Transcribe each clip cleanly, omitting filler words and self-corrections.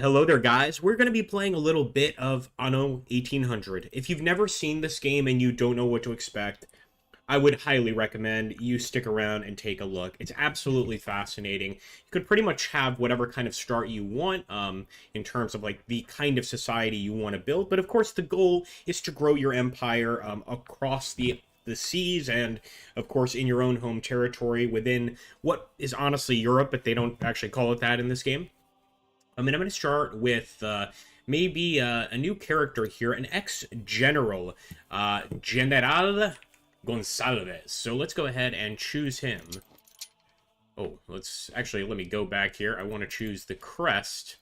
Hello there, guys. We're going to be playing a little bit of Anno 1800. If you've never seen this game and you don't know what to expect, I would highly recommend you stick around and take a look. It's absolutely fascinating. You could pretty much have whatever kind of start you want in terms of like the kind of society you want to build. But of course, the goal is to grow your empire across the seas and, of course, in your own home territory within what is honestly Europe, but they don't actually call it that in this game. I'm going to start with maybe a new character here, an ex-general, General Gonsalves. So let's go ahead and choose him. Oh, let me go back here. I want to choose the crest.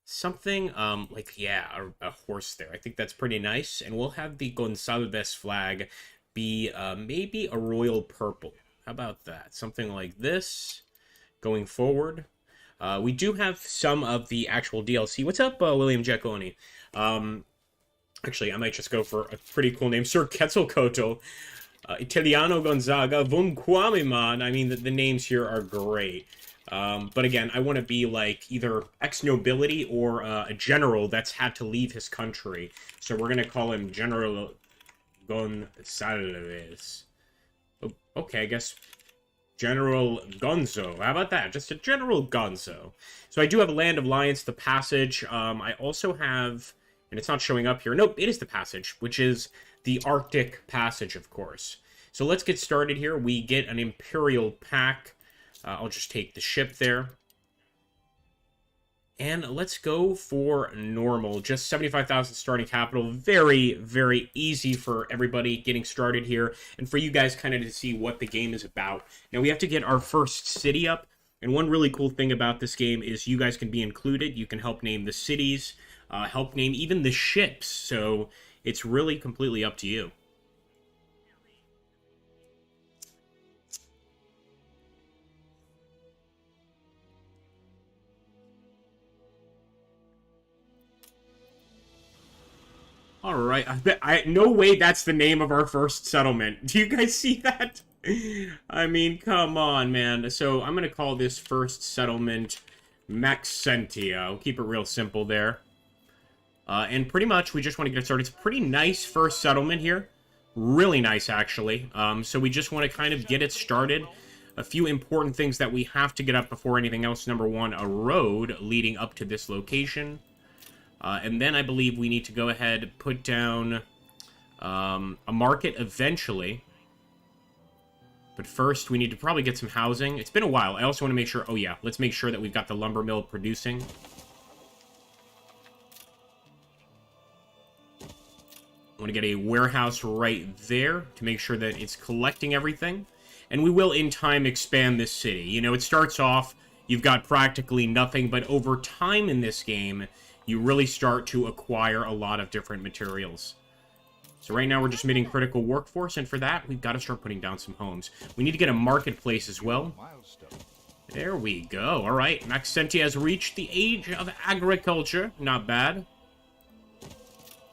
Something, a horse there. I think that's pretty nice. And we'll have the Gonsalves flag be maybe a royal purple. How about that? Something like this going forward. We do have some of the actual DLC. What's up, William Giaconi? Actually, I might just go for a pretty cool name. Sir Quetzalcoatl, Italiano Gonzaga, Von Quamiman. I mean, the names here are great. But again, I want to be like either ex-nobility or a general that's had to leave his country. So we're going to call him General Gonsalves. Oh, okay, I guess... General Gonzo. How about that? Just a General Gonzo. So I do have a Land of Lions, the Passage. I also have, and it's not showing up here. Nope, it is the Passage, which is the Arctic Passage, of course. So let's get started here. We get an Imperial pack. I'll just take the ship there. And let's go for normal. Just 75,000 starting capital. Very, very easy for everybody getting started here. And for you guys kind of to see what the game is about. Now, we have to get our first city up. And one really cool thing about this game is you guys can be included. You can help name the cities. Help name even the ships. So it's really completely up to you. All right, no way that's the name of our first settlement. Do you guys see that? I mean, come on, man. So I'm gonna call this first settlement Maxentia. I'll keep it real simple there. And pretty much we just want to get started. It's a pretty nice first settlement here. Really nice, actually. So we just want to kind of get it started. A few important things that we have to get up before anything else. Number one, a road leading up to this location. And then I believe we need to go ahead and put down a market eventually. But first, we need to probably get some housing. It's been a while. I also want to make sure... Oh, yeah. Let's make sure that we've got the lumber mill producing. I want to get a warehouse right there to make sure that it's collecting everything. And we will, in time, expand this city. You know, it starts off, you've got practically nothing. But over time in this game... you really start to acquire a lot of different materials. So right now we're just meeting critical workforce, and for that, we've got to start putting down some homes. We need to get a marketplace as well. There we go. All right, Maxentia has reached the age of agriculture. Not bad.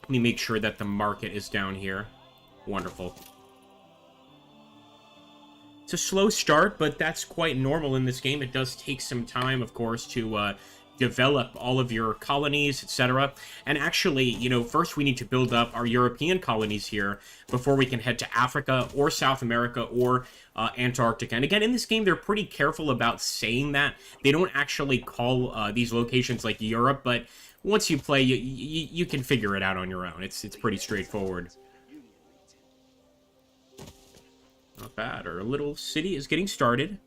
Let me make sure that the market is down here. Wonderful. It's a slow start, but that's quite normal in this game. It does take some time, of course, to... develop all of your colonies, etc. And actually, you know, first we need to build up our European colonies here before we can head to Africa or South America or Antarctica. And again, in this game, they're pretty careful about saying that. They don't actually call these locations like Europe, but once you play, you can figure it out on your own. It's pretty straightforward. Not bad. Our little city is getting started.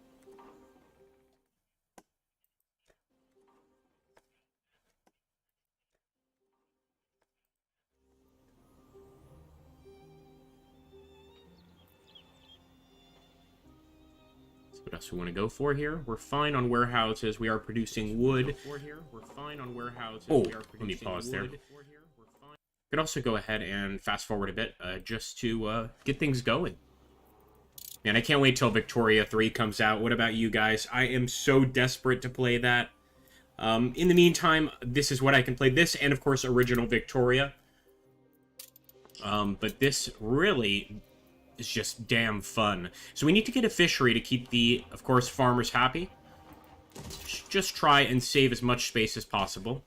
What else we want to go for here? We're fine on warehouses. We are producing wood. Oh, let me pause there. Could also go ahead and fast forward a bit just to get things going. Man, I can't wait till Victoria 3 comes out. What about you guys? I am so desperate to play that. In the meantime, this is what I can play. This and, of course, original Victoria. But this really... is just damn fun. So we need to get a fishery to keep of course, farmers happy. Just try and save as much space as possible.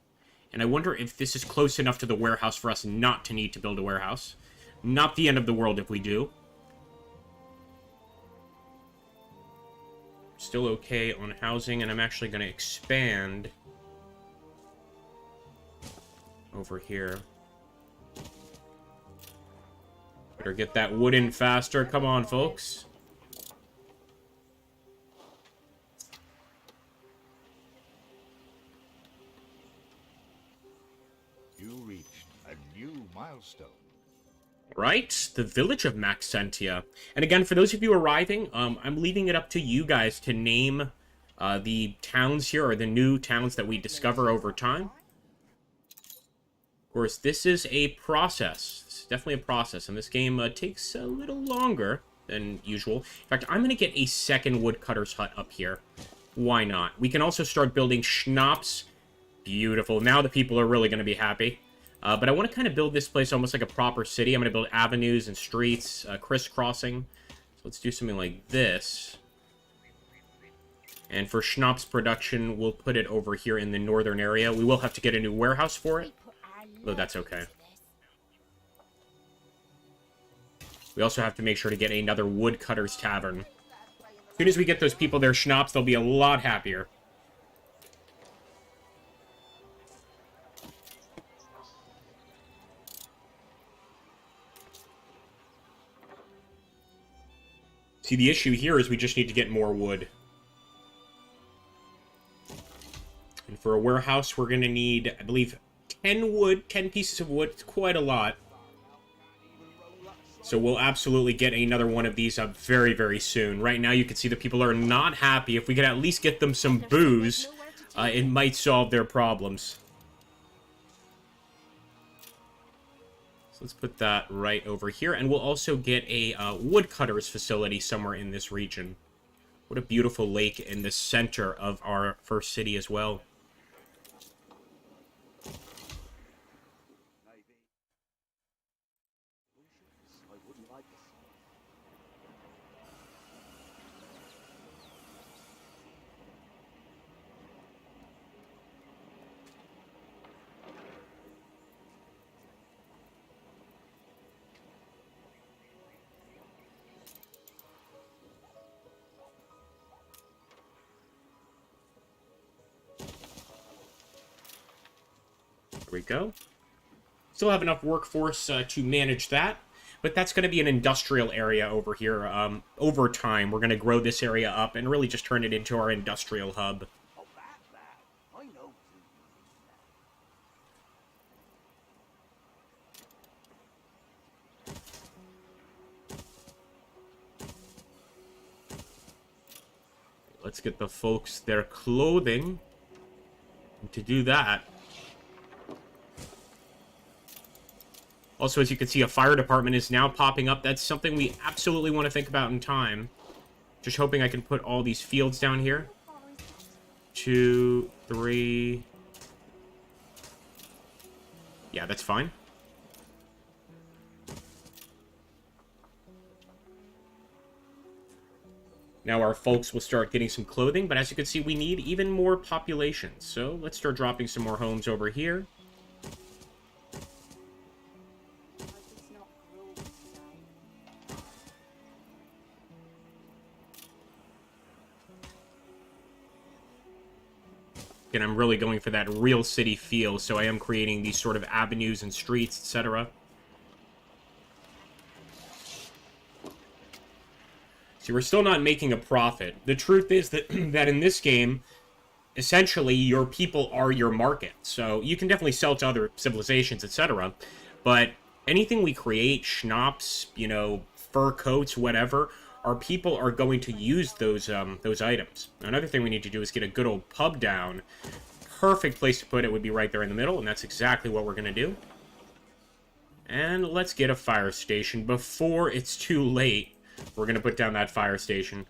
And I wonder if this is close enough to the warehouse for us not to need to build a warehouse. Not the end of the world if we do. Still okay on housing, and I'm actually going to expand over here. Better get that wood in faster. Come on, folks. You reached a new milestone. Right, the village of Maxentia. And again, for those of you arriving, I'm leaving it up to you guys to name the towns here, or the new towns that we discover over time. Of course, this is a process. It's definitely a process, and this game takes a little longer than usual. In fact, I'm going to get a second woodcutter's hut up here. Why not? We can also start building schnapps. Beautiful. Now the people are really going to be happy. But I want to kind of build this place almost like a proper city. I'm going to build avenues and streets, crisscrossing. So let's do something like this. And for schnapps production, we'll put it over here in the northern area. We will have to get a new warehouse for it, though that's okay. We also have to make sure to get another woodcutter's tavern. As soon as we get those people their schnapps, they'll be a lot happier. See, the issue here is we just need to get more wood. And for a warehouse, we're going to need, I believe, 10 wood, 10 pieces of wood. It's quite a lot. So we'll absolutely get another one of these up very, very soon. Right now, you can see the people are not happy. If we could at least get them some booze, it might solve their problems. Let's put that right over here, and we'll also get a woodcutter's facility somewhere in this region. What a beautiful lake in the center of our first city as well. We go. Still have enough workforce to manage that, but that's going to be an industrial area over here. Over time, we're going to grow this area up and really just turn it into our industrial hub. Let's get the folks their clothing. And to do that, also, as you can see, a fire department is now popping up. That's something we absolutely want to think about in time. Just hoping I can put all these fields down here. 2, 3. Yeah, that's fine. Now our folks will start getting some clothing, but as you can see, we need even more population. So let's start dropping some more homes over here. And I'm really going for that real city feel, so I am creating these sort of avenues and streets, etc. See, we're still not making a profit. The truth is that, that in this game, essentially, your people are your market. So you can definitely sell to other civilizations, etc. But anything we create, schnapps, you know, fur coats, whatever, our people are going to use those items. Another thing we need to do is get a good old pub down. Perfect place to put it would be right there in the middle, and that's exactly what we're going to do. And let's get a fire station before it's too late. We're going to put down that fire station.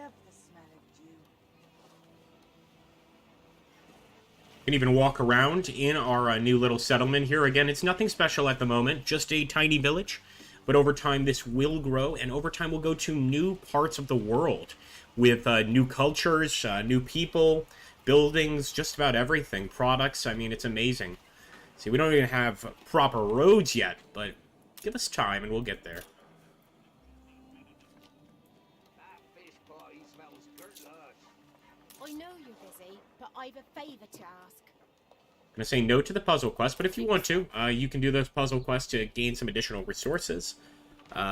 love the smell of dew. Can even walk around in our new little settlement here. Again, it's nothing special at the moment, just a tiny village. But over time, this will grow, and over time, we'll go to new parts of the world with new cultures, new people, buildings, just about everything. Products, I mean, it's amazing. See, we don't even have proper roads yet, but give us time and we'll get there. That fish pie smells good, lad. I know you're busy, but I've a favour to ask. I'm going to say no to the puzzle quest, but if you want to, you can do those puzzle quests to gain some additional resources.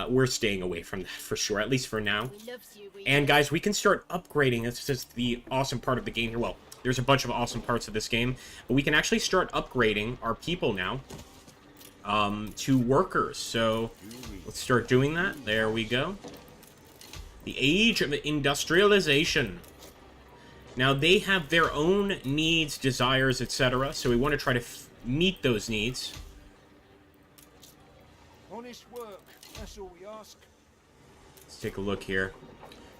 We're staying away from that for sure, at least for now. We loves you, we And guys, we can start upgrading. This is the awesome part of the game here. Well, there's a bunch of awesome parts of this game, but we can actually start upgrading our people now to workers. So let's start doing that. There we go. The age of industrialization. Now, they have their own needs, desires, etc. So we want to try to meet those needs. Honest work, that's all we ask. Let's take a look here.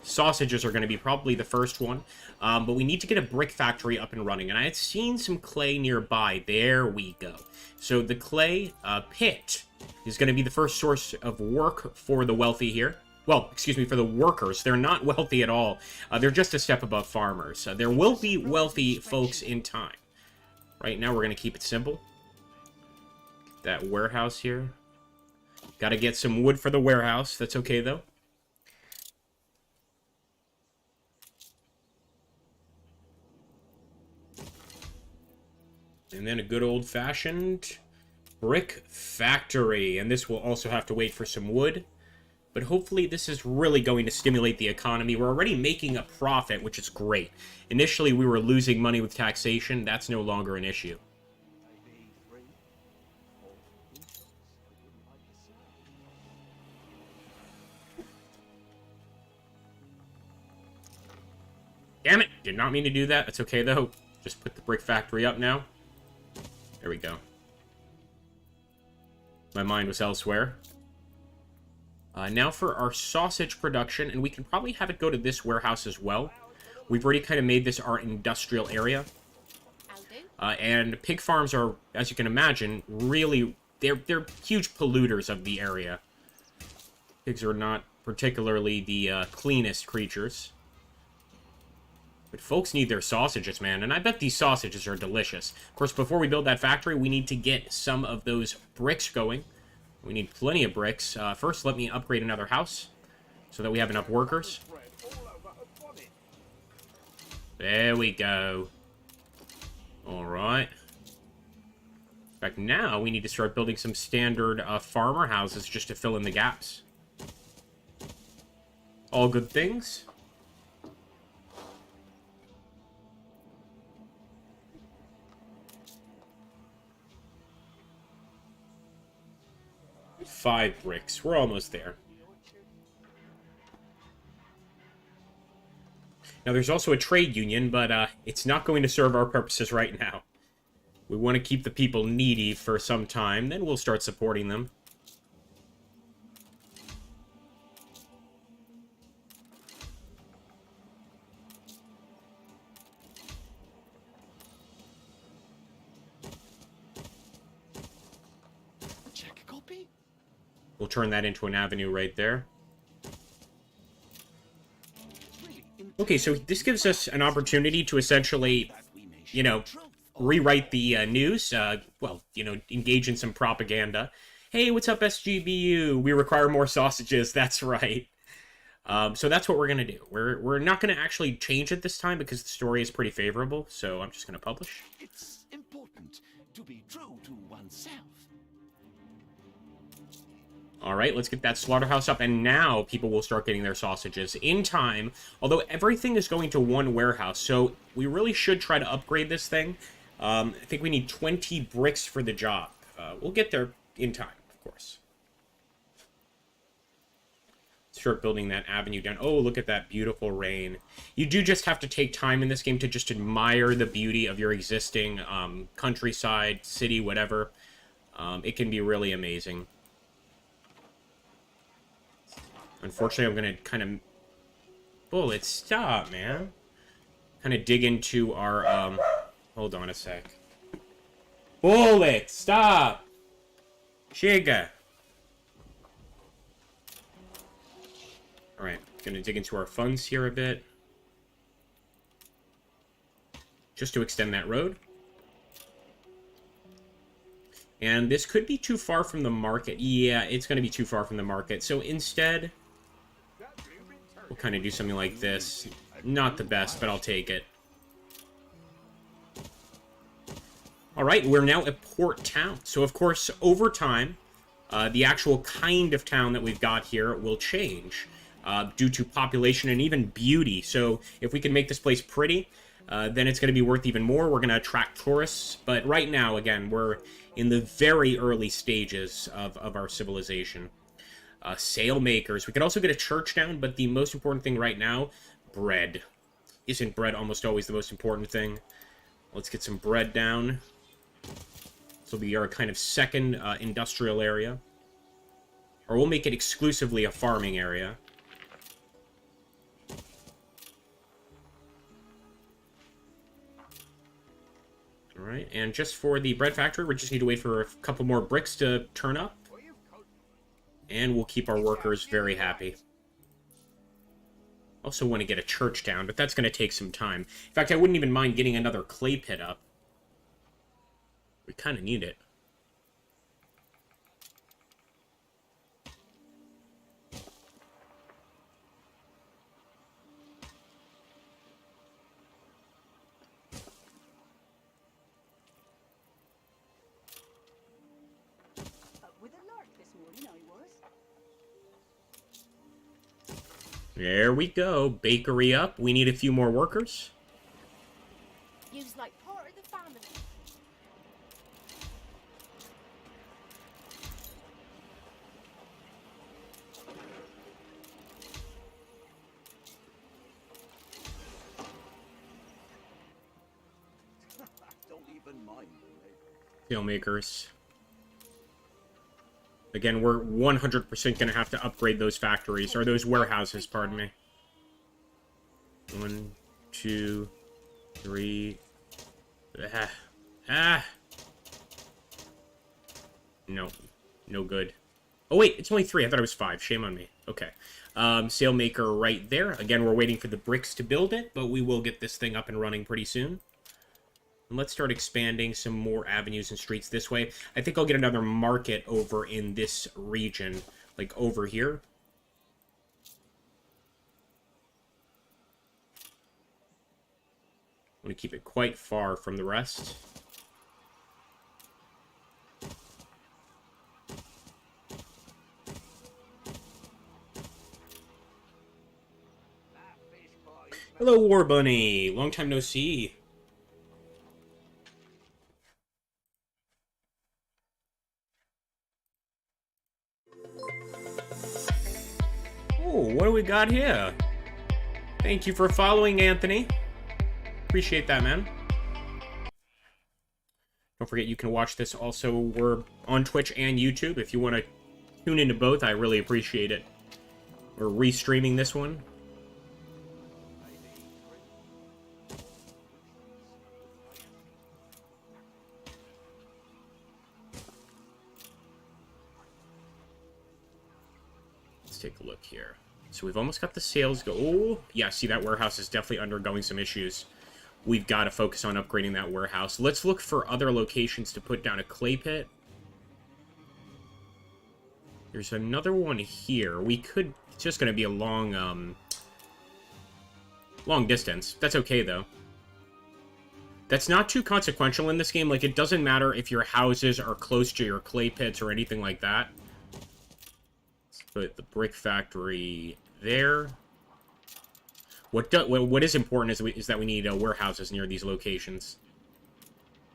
Sausages are going to be probably the first one. But we need to get a brick factory up and running. And I had seen some clay nearby. There we go. So the clay pit is going to be the first source of work for the wealthy here. Well, excuse me, for the workers. They're not wealthy at all. They're just a step above farmers. There will be wealthy folks in time. Right now, we're going to keep it simple. Get that warehouse here. Got to get some wood for the warehouse. That's okay, though. And then a good old-fashioned brick factory. And this will also have to wait for some wood. But hopefully this is really going to stimulate the economy. We're already making a profit, which is great. Initially, we were losing money with taxation. That's no longer an issue. Damn it! Did not mean to do that. That's okay, though. Just put the brick factory up now. There we go. My mind was elsewhere. Now for our sausage production, and we can probably have it go to this warehouse as well. We've already kind of made this our industrial area. And pig farms are, as you can imagine, really... They're huge polluters of the area. Pigs are not particularly the cleanest creatures. But folks need their sausages, man, and I bet these sausages are delicious. Of course, before we build that factory, we need to get some of those bricks going. We need plenty of bricks. First, let me upgrade another house so that we have enough workers. There we go. Alright. In fact, now we need to start building some standard farmer houses just to fill in the gaps. All good things. Five bricks. We're almost there. Now, there's also a trade union, but it's not going to serve our purposes right now. We want to keep the people needy for some time, then we'll start supporting them. Check a copy. We'll turn that into an avenue right there. Okay, so this gives us an opportunity to essentially, you know, rewrite the news. Well, you know, engage in some propaganda. Hey, what's up, SGBU? We require more sausages. That's right. So that's what we're going to do. We're not going to actually change it this time because the story is pretty favorable. So I'm just going to publish. It's important to be true to oneself. Alright, let's get that slaughterhouse up, and now people will start getting their sausages in time, although everything is going to one warehouse, so we really should try to upgrade this thing. I think we need 20 bricks for the job. We'll get there in time, of course. Start building that avenue down. Oh, look at that beautiful rain. You do just have to take time in this game to just admire the beauty of your existing countryside, city, whatever. It can be really amazing. Unfortunately, I'm going to kind of Bullet, stop, man. Kind of dig into our, hold on a sec. Bullet, stop! Shiga. Alright, gonna dig into our funds here a bit. Just to extend that road. And this could be too far from the market. Yeah, it's gonna be too far from the market. So instead, we'll kind of do something like this. Not the best, but I'll take it. Alright, we're now a port town. So, of course, over time, the actual kind of town that we've got here will change due to population and even beauty. So, if we can make this place pretty, then it's going to be worth even more. We're going to attract tourists. But right now, again, we're in the very early stages of our civilization. Sail makers. We could also get a church down, but the most important thing right now, bread. Isn't bread almost always the most important thing? Let's get some bread down. This will be our kind of second industrial area. Or we'll make it exclusively a farming area. Alright, and just for the bread factory, we just need to wait for a couple more bricks to turn up. And we'll keep our workers very happy. Also want to get a church down, but that's going to take some time. In fact, I wouldn't even mind getting another clay pit up. We kind of need it. With a lark this morning, I was. There we go. Bakery up. We need a few more workers. You's like part of the family. Don't even mind. Steelmakers. Again, we're 100% going to have to upgrade those factories, or those warehouses, pardon me. 1, 2, 3... No. No good. Oh, wait, it's only 3. I thought it was 5. Shame on me. Okay. Sailmaker right there. Again, we're waiting for the bricks to build it, but we will get this thing up and running pretty soon. And let's start expanding some more avenues and streets this way. I think I'll get another market over in this region, like over here. I want to keep it quite far from the rest. Hello, War Bunny. Long time no see. Oh, what do we got here? Thank you for following, Anthony. Appreciate that, man. Don't forget you can watch this also. We're on Twitch and YouTube. If you want to tune into both, I really appreciate it. We're restreaming this one. Let's take a look here. So we've almost got the sales go. Oh, yeah, see, that warehouse is definitely undergoing some issues. We've got to focus on upgrading that warehouse. Let's look for other locations to put down a clay pit. There's another one here. We could... It's just going to be a long, long distance. That's okay, though. That's not too consequential in this game. Like, it doesn't matter if your houses are close to your clay pits or anything like that. Let's put the brick factory there. What is important is that we need warehouses near these locations.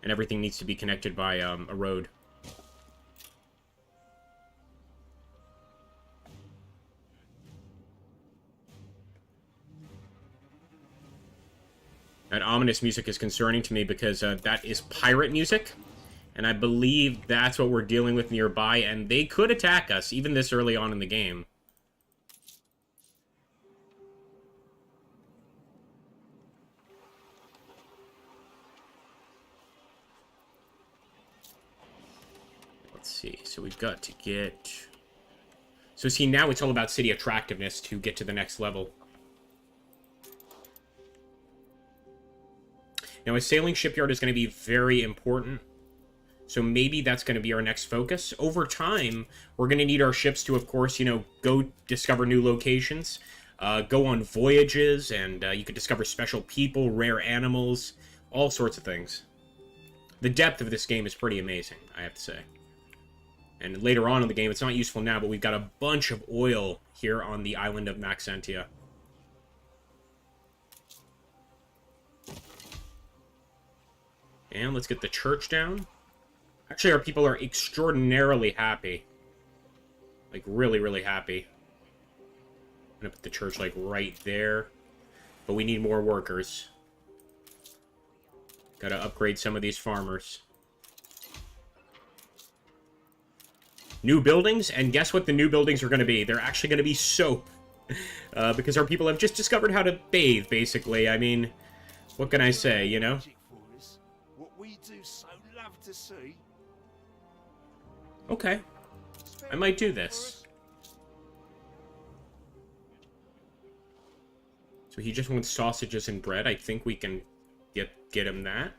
And everything needs to be connected by a road. That ominous music is concerning to me because that is pirate music. And I believe that's what we're dealing with nearby. And they could attack us, even this early on in the game. see, so we've got to get... So see, now it's all about city attractiveness to get to the next level. Now, a sailing shipyard is going to be very important. So maybe that's going to be our next focus. Over time, we're going to need our ships to, of course, you know, go discover new locations, go on voyages, and you could discover special people, rare animals, all sorts of things. The depth of this game is pretty amazing, I have to say. And later on in the game, it's not useful now, but we've got a bunch of oil here on the island of Maxentia. And let's get the church down. Actually, our people are extraordinarily happy. Like, really, really happy. I'm gonna put the church, like, right there. But we need more workers. Gotta upgrade some of these farmers. New buildings, and guess what the new buildings are going to be? They're actually going to be soap. Because our people have just discovered how to bathe, basically. I mean, what can I say, you know? What we do so love to see. Okay. I might do this. So he just wants sausages and bread. I think we can get him that.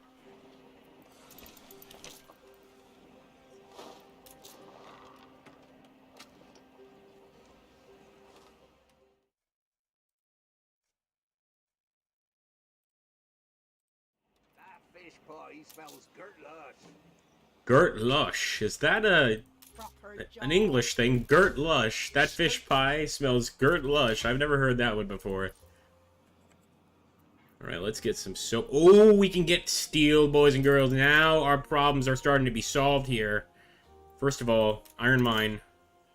Fish pie smells girt lush. Girt lush. Is that an English thing? Girt lush. That fish pie smells girt lush. I've never heard that one before. Alright, let's get some soap. Oh, we can get steel, boys and girls. Now our problems are starting to be solved here. First of all, iron mine.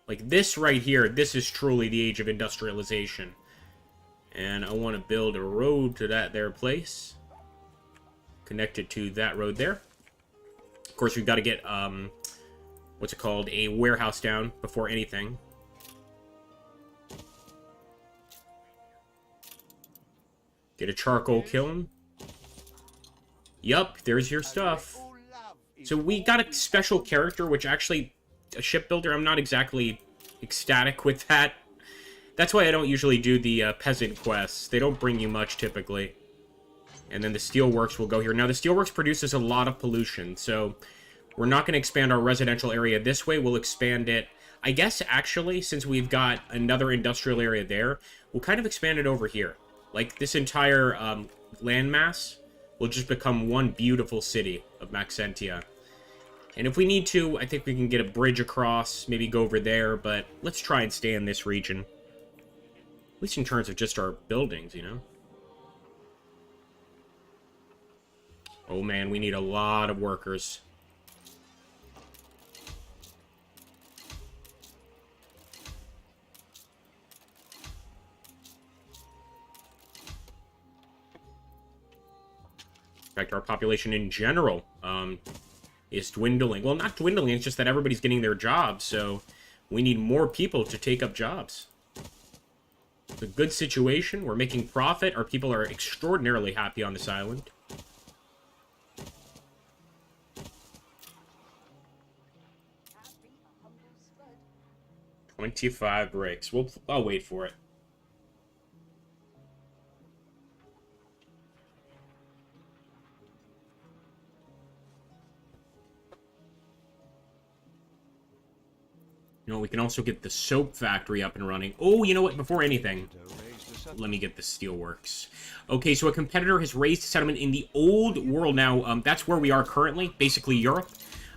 Like this right here, this is truly the age of industrialization. And I want to build a road to that there place. Connected to that road there. Of course, we've got to get, what's it called? A warehouse down before anything. Get a charcoal kiln. Yup, there's your stuff. So we got a special character, which actually, a shipbuilder, I'm not exactly ecstatic with that. That's why I don't usually do the peasant quests. They don't bring you much, typically. And then the steelworks will go here. Now, the steelworks produces a lot of pollution, so we're not going to expand our residential area this way. We'll expand it, I guess, actually, since we've got another industrial area there, we'll kind of expand it over here. Like, this entire landmass will just become one beautiful city of Maxentia. And if we need to, I think we can get a bridge across, maybe go over there, but let's try and stay in this region. At least in terms of just our buildings, you know? Oh man, we need a lot of workers. In fact, our population in general is dwindling. Well, not dwindling, it's just that everybody's getting their jobs, so we need more people to take up jobs. It's a good situation. We're making profit. Our people are extraordinarily happy on this island. Can't beat a humble spud. 25 bricks. I'll wait for it. You know, we can also get the soap factory up and running. Oh, you know what? Before anything, let me get the steelworks. Okay, so a competitor has raised a settlement in the old world. Now, that's where we are currently, basically Europe.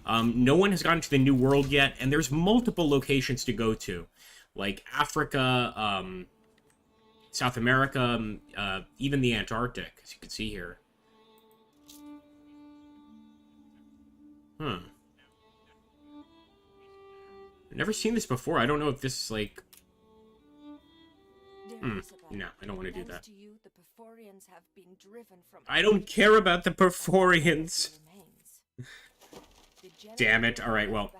No one has gotten to the new world yet, and there's multiple locations to go to. Like Africa, South America, even the Antarctic, as you can see here. Huh. I've never seen this before. I don't know if this is like... No, I don't want to do that. I don't care about the Perforians. Damn it. Alright, well.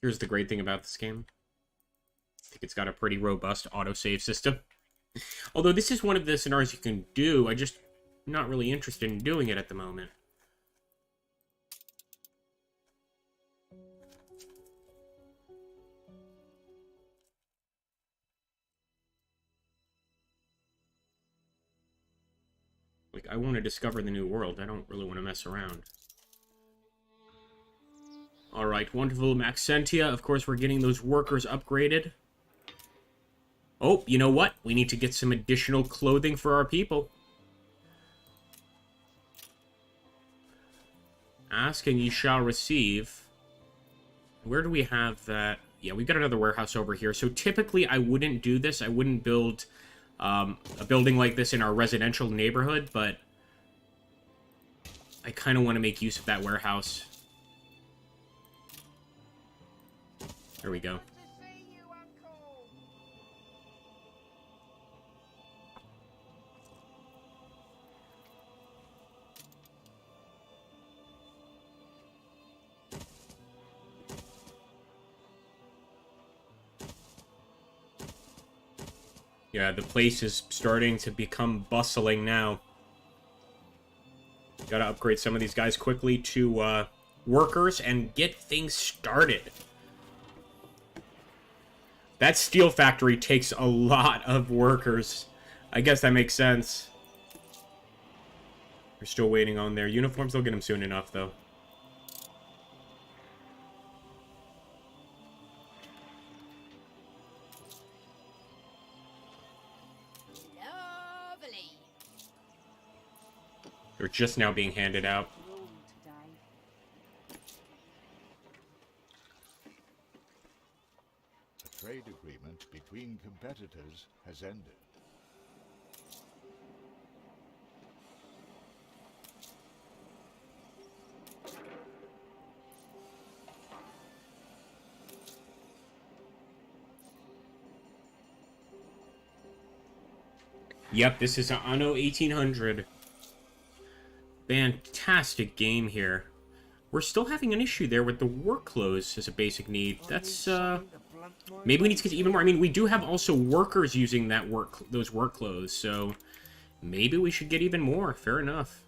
Here's the great thing about this game. I think it's got a pretty robust autosave system. Although this is one of the scenarios you can do, I'm just not really interested in doing it at the moment. Like, I want to discover the new world. I don't really want to mess around. Alright, wonderful Maxentia. Of course, we're getting those workers upgraded. Oh, you know what? We need to get some additional clothing for our people. Ask and ye shall receive. Where do we have that? Yeah, we've got another warehouse over here. So typically, I wouldn't do this. I wouldn't build a building like this in our residential neighborhood, but I kind of want to make use of that warehouse. There we go. Yeah, the place is starting to become bustling now. Gotta upgrade some of these guys quickly to workers and get things started. That steel factory takes a lot of workers. I guess that makes sense. We're still waiting on their uniforms. They'll get them soon enough, though. Lovely. They're just now being handed out. Rule today. A trade agreement between competitors has ended. Yep, this is Anno 1800. Fantastic game here. We're still having an issue there with the work clothes as a basic need. That's, maybe we need to get even more. I mean, we do have also workers using that those work clothes, so maybe we should get even more. Fair enough.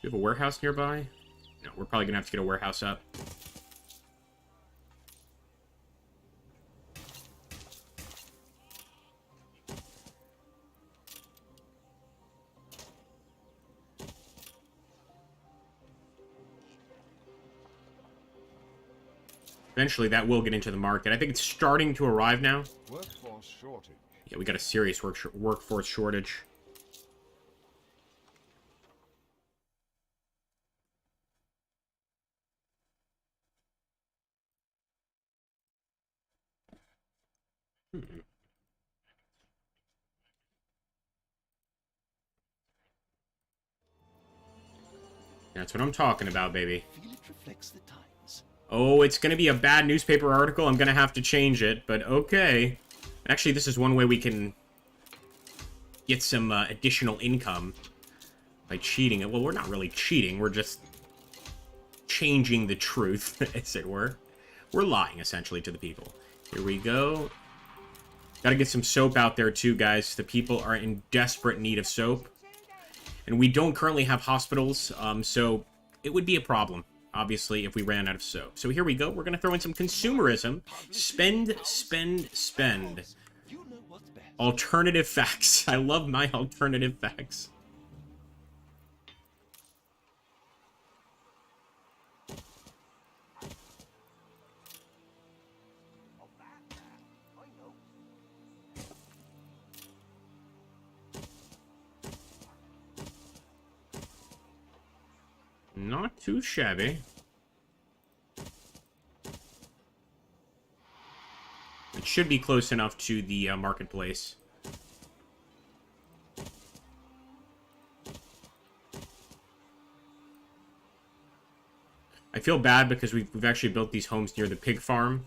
Do we have a warehouse nearby? No, we're probably gonna have to get a warehouse up. Eventually, that will get into the market. I think it's starting to arrive now. Workforce shortage. Yeah, we got a serious workforce shortage. That's what I'm talking about, baby. Feel it reflects the times. Oh, it's going to be a bad newspaper article. I'm going to have to change it, but okay. Actually, this is one way we can get some additional income by cheating it. Well, we're not really cheating. We're just changing the truth, as it were. We're lying, essentially, to the people. Here we go. Gotta get some soap out there, too, guys. The people are in desperate need of soap. And we don't currently have hospitals, so it would be a problem, obviously, if we ran out of soap. So here we go. We're going to throw in some consumerism. Spend, spend, spend. You know what's best. Alternative facts. I love my alternative facts. Not too shabby. It should be close enough to the marketplace. I feel bad because we've actually built these homes near the pig farm,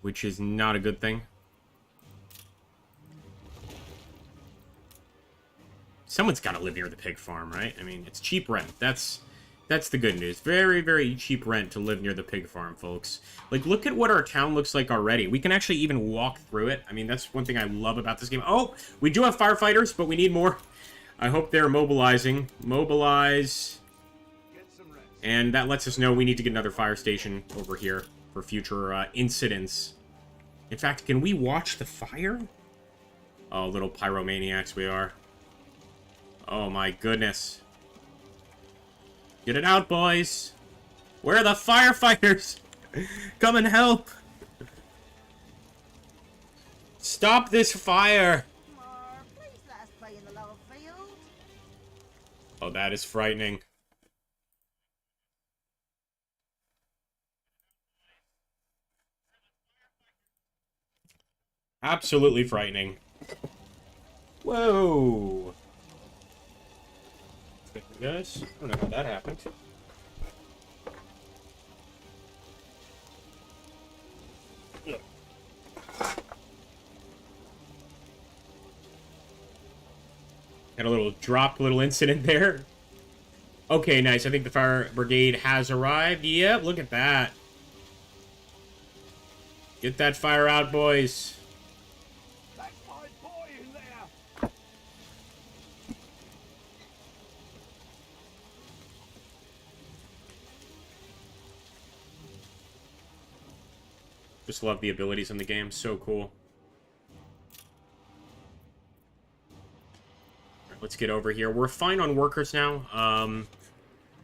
which is not a good thing. Someone's got to live near the pig farm, right? I mean, it's cheap rent. That's That's the good news. Very, very cheap rent to live near the pig farm, folks. Like, look at what our town looks like already. We can actually even walk through it. I mean, that's one thing I love about this game. Oh, we do have firefighters, but we need more. I hope they're mobilizing. Mobilize. And that lets us know we need to get another fire station over here for future incidents. In fact, can we watch the fire? Oh, little pyromaniacs we are. Oh my goodness. Get it out, boys. Where are the firefighters? Come and help. Stop this fire. Please let us play in the lower field. Oh, that is frightening. Absolutely frightening. Whoa. Guys, I don't know how that happened. Had a little incident there. Okay, nice. I think the fire brigade has arrived. Yep, look at that. Get that fire out, boys. That's my boy in there. Just love the abilities in the game. So cool. Right, let's get over here. We're fine on workers now.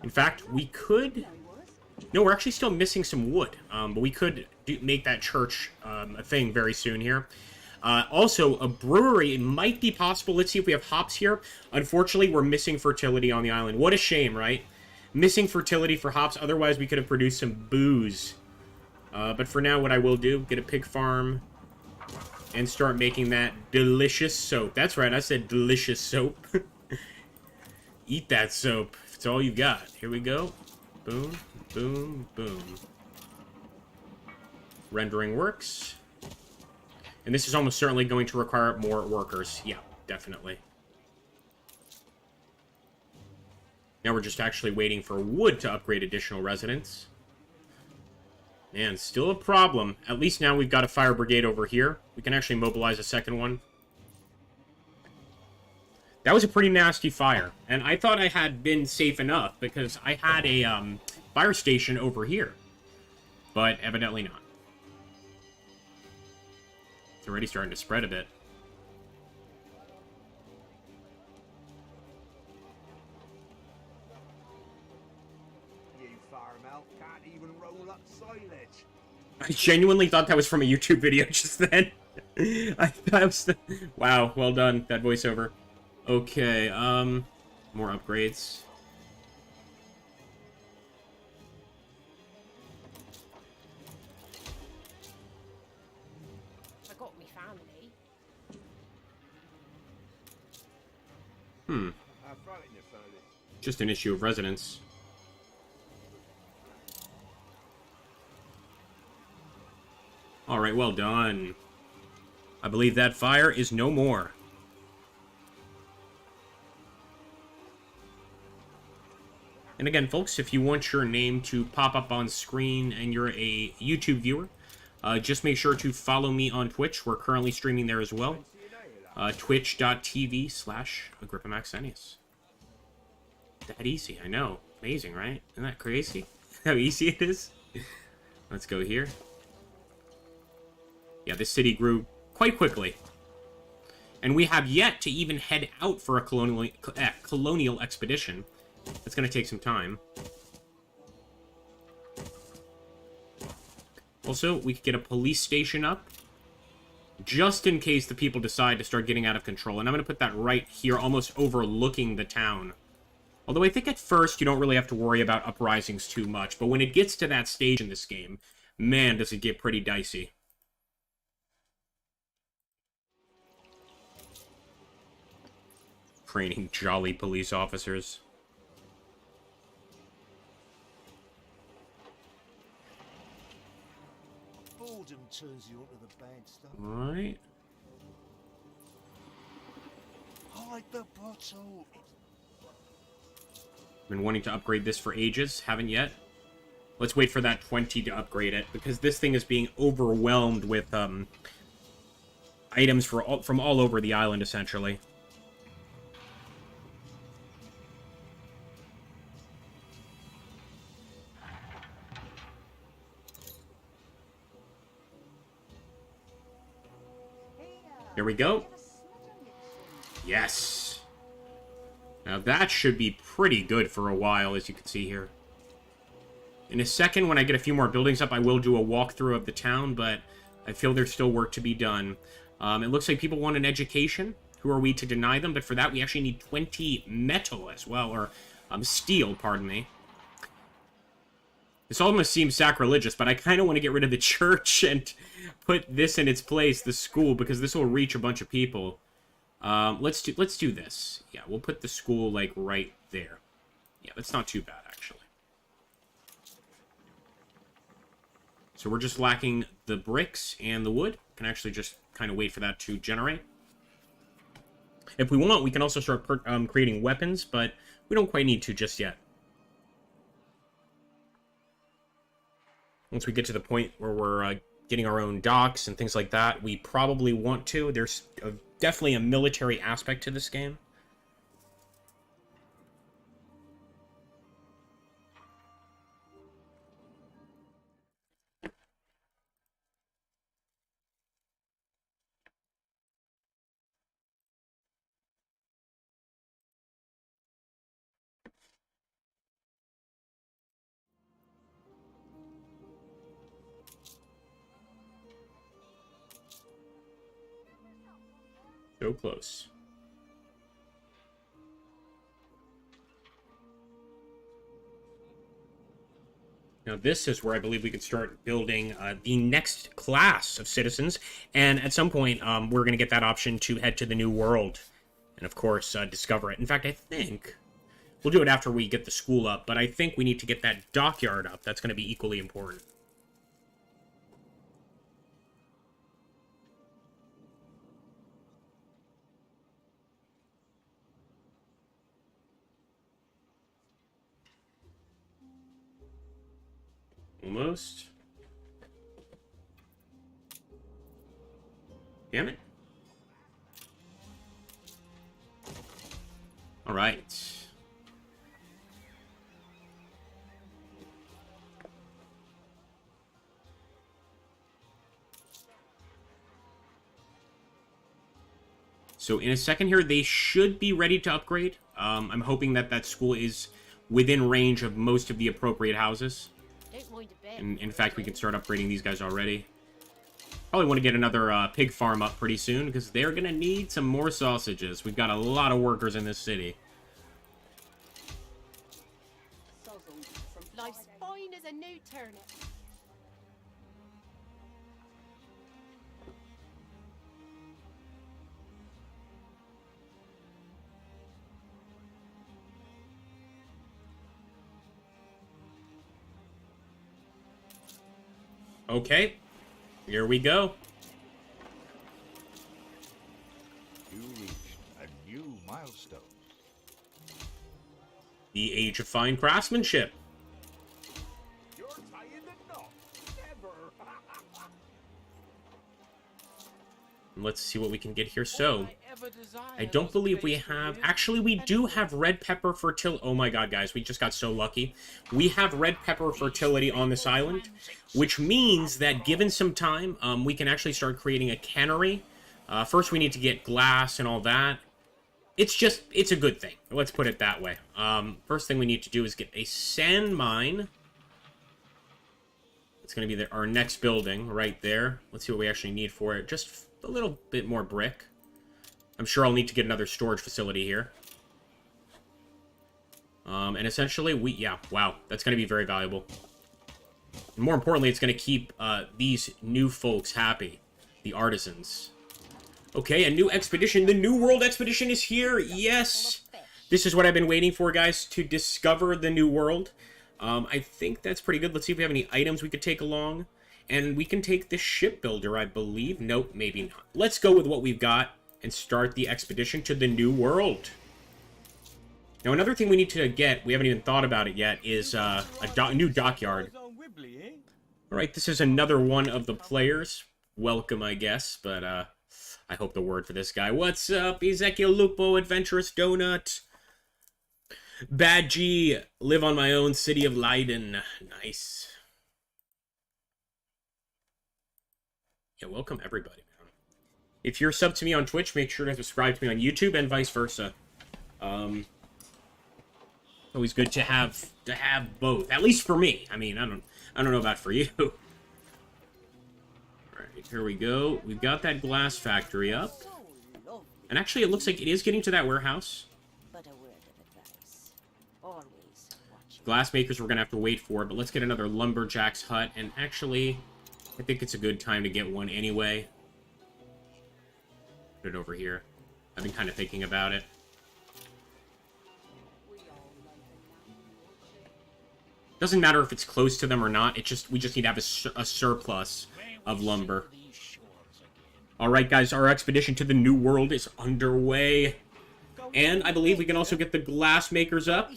In fact, we could... No, we're actually still missing some wood. But we could make that church a thing very soon here. Also, a brewery might be possible. Let's see if we have hops here. Unfortunately, we're missing fertility on the island. What a shame, right? Missing fertility for hops. Otherwise, we could have produced some booze. But for now, what I will do, get a pig farm and start making that delicious soap. That's right, I said delicious soap. Eat that soap. It's all you got. Here we go. Boom, boom, boom. Rendering works. And this is almost certainly going to require more workers. Yeah, definitely. Now we're just actually waiting for wood to upgrade additional residents. Man, still a problem. At least now we've got a fire brigade over here. We can actually mobilize a second one. That was a pretty nasty fire. And I thought I had been safe enough because I had a fire station over here. But evidently not. It's already starting to spread a bit. You farm elf can't even roll up silage. I genuinely thought that was from a YouTube video just then. I thought it was... Wow, well done, that voiceover. Okay, more upgrades. I got me family. I'll throw it in your furnace. Just an issue of residence. Alright, well done. I believe that fire is no more. And again, folks, if you want your name to pop up on screen and you're a YouTube viewer, just make sure to follow me on Twitch. We're currently streaming there as well. Twitch.tv/AgrippaMaxenius. That easy, I know. Amazing, right? Isn't that crazy? How easy it is? Let's go here. Yeah, this city grew quite quickly. And we have yet to even head out for a colonial expedition. It's going to take some time. Also, we could get a police station up. Just in case the people decide to start getting out of control. And I'm going to put that right here, almost overlooking the town. Although I think at first you don't really have to worry about uprisings too much. But when it gets to that stage in this game, man, does it get pretty dicey. Training jolly police officers. Boredom turns you onto the bad stuff. Alright. Hide the bottle. Been wanting to upgrade this for ages. Haven't yet. Let's wait for that 20 to upgrade it, because this thing is being overwhelmed with items from all over the island, essentially. Here we go. Yes. Now that should be pretty good for a while, as you can see here. In a second, when I get a few more buildings up, I will do a walkthrough of the town, but I feel there's still work to be done. It looks like people want an education. Who are we to deny them? But for that, we actually need 20 metal as well, or steel, pardon me. This almost seems sacrilegious, but I kind of want to get rid of the church and put this in its place, the school, because this will reach a bunch of people. Let's do this. Yeah, we'll put the school, like, right there. Yeah, that's not too bad, actually. So we're just lacking the bricks and the wood. Can actually just kind of wait for that to generate. If we want, we can also start creating weapons, but we don't quite need to just yet. Once we get to the point where we're getting our own docks and things like that, we probably want to. There's definitely a military aspect to this game. So close. Now this is where I believe we can start building the next class of citizens, and at some point we're going to get that option to head to the New World, and of course discover it. In fact, I think we'll do it after we get the school up, but I think we need to get that dockyard up. That's going to be equally important. Almost. Damn it. All right. So in a second here, they should be ready to upgrade. I'm hoping that that school is within range of most of the appropriate houses. And in fact, we can start upgrading these guys already. Probably want to get another pig farm up pretty soon, because they're going to need some more sausages. We've got a lot of workers in this city. Life's fine as a new turnip. Okay, here we go. You reached a new milestone. The age of fine craftsmanship. You're tying the knot. Never. Let's see what we can get here. So, I don't believe we have... Actually, we do have red pepper fertility. Oh my god, guys, we just got so lucky. We have red pepper fertility on this island, which means that given some time, we can actually start creating a cannery. First, we need to get glass and all that. It's a good thing. Let's put it that way. First thing we need to do is get a sand mine. It's going to be our next building right there. Let's see what we actually need for it. Just a little bit more brick. I'm sure I'll need to get another storage facility here. And essentially, wow, that's going to be very valuable. And more importantly, it's going to keep these new folks happy, the artisans. Okay, a new expedition. The New World Expedition is here. Yes, this is what I've been waiting for, guys, to discover the New World. I think that's pretty good. Let's see if we have any items we could take along. And we can take the shipbuilder, I believe. Nope, maybe not. Let's go with what we've got and start the expedition to the New World. Now, another thing we need to get, we haven't even thought about it yet, is a new dockyard. Alright, this is another one of the players. Welcome, I guess, but I hope the word for this guy. What's up, Ezekiel Lupo, Adventurous Donut? Bad G, live on my own, City of Leiden. Nice. Yeah, welcome everybody, man. If you're subbed to me on Twitch, make sure to subscribe to me on YouTube and vice versa. Always good to have both. At least for me. I mean, I don't know about for you. Alright, here we go. We've got that glass factory up. And actually it looks like it is getting to that warehouse. But a word of advice. Always watch it. Glass makers we're gonna have to wait for, but let's get another lumberjack's hut, and actually I think it's a good time to get one anyway. Put it over here. I've been kind of thinking about it. Doesn't matter if it's close to them or not. We just need to have a surplus of lumber. Alright, guys, our expedition to the New World is underway. And I believe we can also get the glass makers up.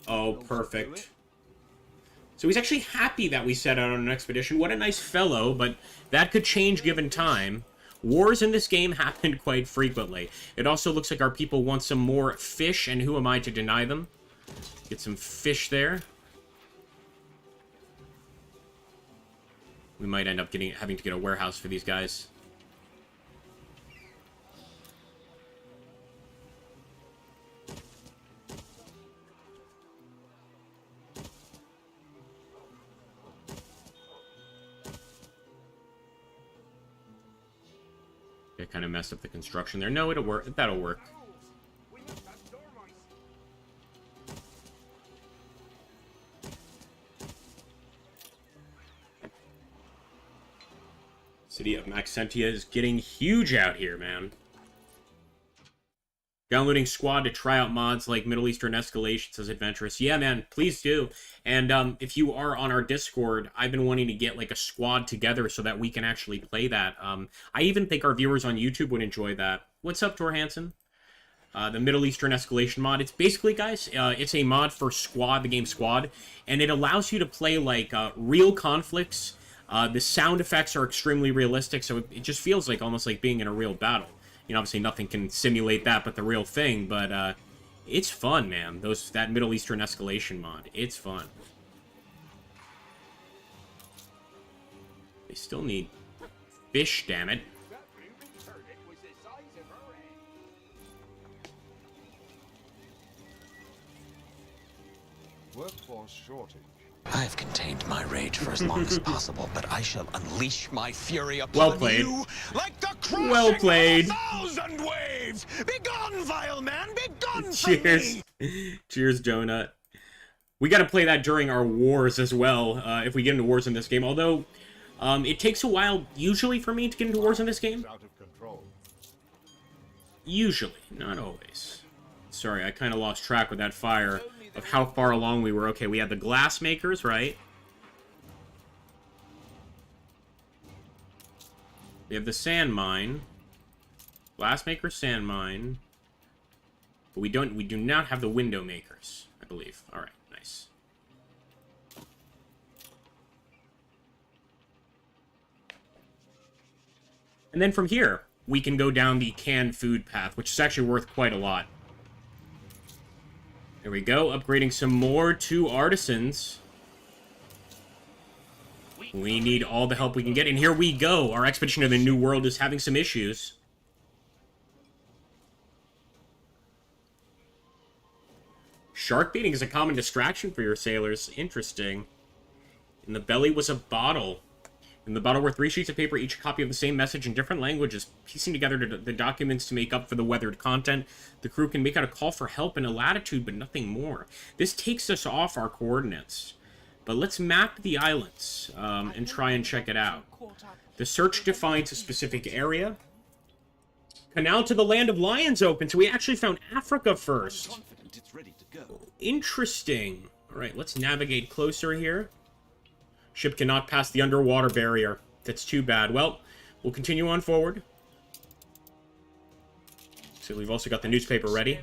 Oh, perfect. So he's actually happy that we set out on an expedition. What a nice fellow, but that could change given time. Wars in this game happen quite frequently. It also looks like our people want some more fish, and who am I to deny them? Get some fish there. We might end up having to get a warehouse for these guys. I kind of messed up the construction there. No, it'll work. That'll work. City of Maxentia is getting huge out here, man. Downloading Squad to try out mods like Middle Eastern Escalation, says Adventurous. Yeah, man, please do. And if you are on our Discord, I've been wanting to get like a squad together so that we can actually play that. I even think our viewers on YouTube would enjoy that. What's up, Tor Hansen? The Middle Eastern Escalation mod. It's basically, guys, it's a mod for Squad, the game Squad, and it allows you to play like real conflicts. The sound effects are extremely realistic, so it just feels like almost like being in a real battle. You know, obviously nothing can simulate that but the real thing, but it's fun, man. That Middle Eastern Escalation mod. It's fun. They still need fish, damn it. Workforce shortage. I've contained my rage for as long as possible, but I shall unleash my fury upon you like the crushing of 1,000 waves! Begone, vile man! Begone from me! Cheers, Donut. We gotta play that during our wars as well, if we get into wars in this game. Although, it takes a while, usually, for me to get into wars in this game. Out of control. Usually, not always. Sorry, I kind of lost track with that fire of how far along we were. Okay, we had the glass makers, right? We have the sand mine. Glass maker, sand mine. But we do not have the window makers, I believe. Alright, nice. And then from here, we can go down the canned food path, which is actually worth quite a lot. There we go, upgrading some more to artisans. We need all the help we can get, and here we go! Our expedition to the New World is having some issues. Shark baiting is a common distraction for your sailors. Interesting. In the belly was a bottle. In the bottle were 3 sheets of paper, each a copy of the same message in different languages, piecing together the documents to make up for the weathered content. The crew can make out a call for help and a latitude, but nothing more. This takes us off our coordinates. But let's map the islands and try and check it out. The search defines a specific area. Canal to the Land of Lions open, so we actually found Africa first. Interesting. Alright, let's navigate closer here. Ship cannot pass the underwater barrier. That's too bad. Well, we'll continue on forward. So we've also got the newspaper ready.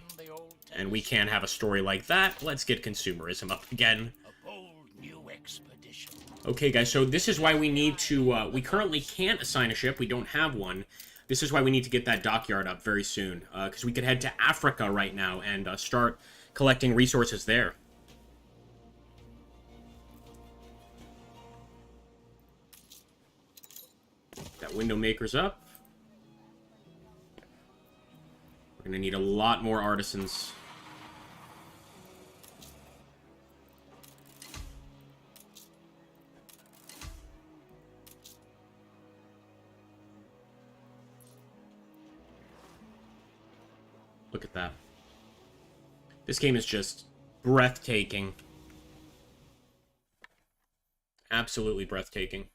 And we can't have a story like that. Let's get consumerism up again. A bold new expedition. Okay, guys, so this is why we need to, we currently can't assign a ship. We don't have one. This is why we need to get that dockyard up very soon. Because we could head to Africa right now and start collecting resources there. That window maker's up. We're going to need a lot more artisans. Look at that. This game is just breathtaking. Absolutely breathtaking.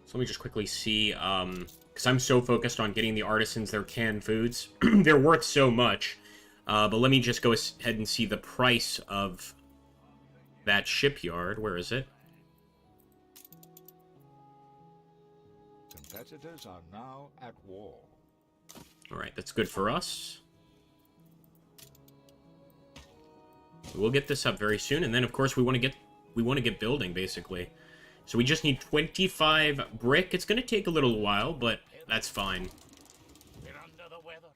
So let me just quickly see, because I'm so focused on getting the artisans their canned foods. They're worth so much. But let me just go ahead and see the price of that shipyard. Where is it? Competitors are now at war. Alright, that's good for us. We'll get this up very soon, and then of course we want to get building, basically. So we just need 25 brick. It's going to take a little while, but that's fine. We're under the weather.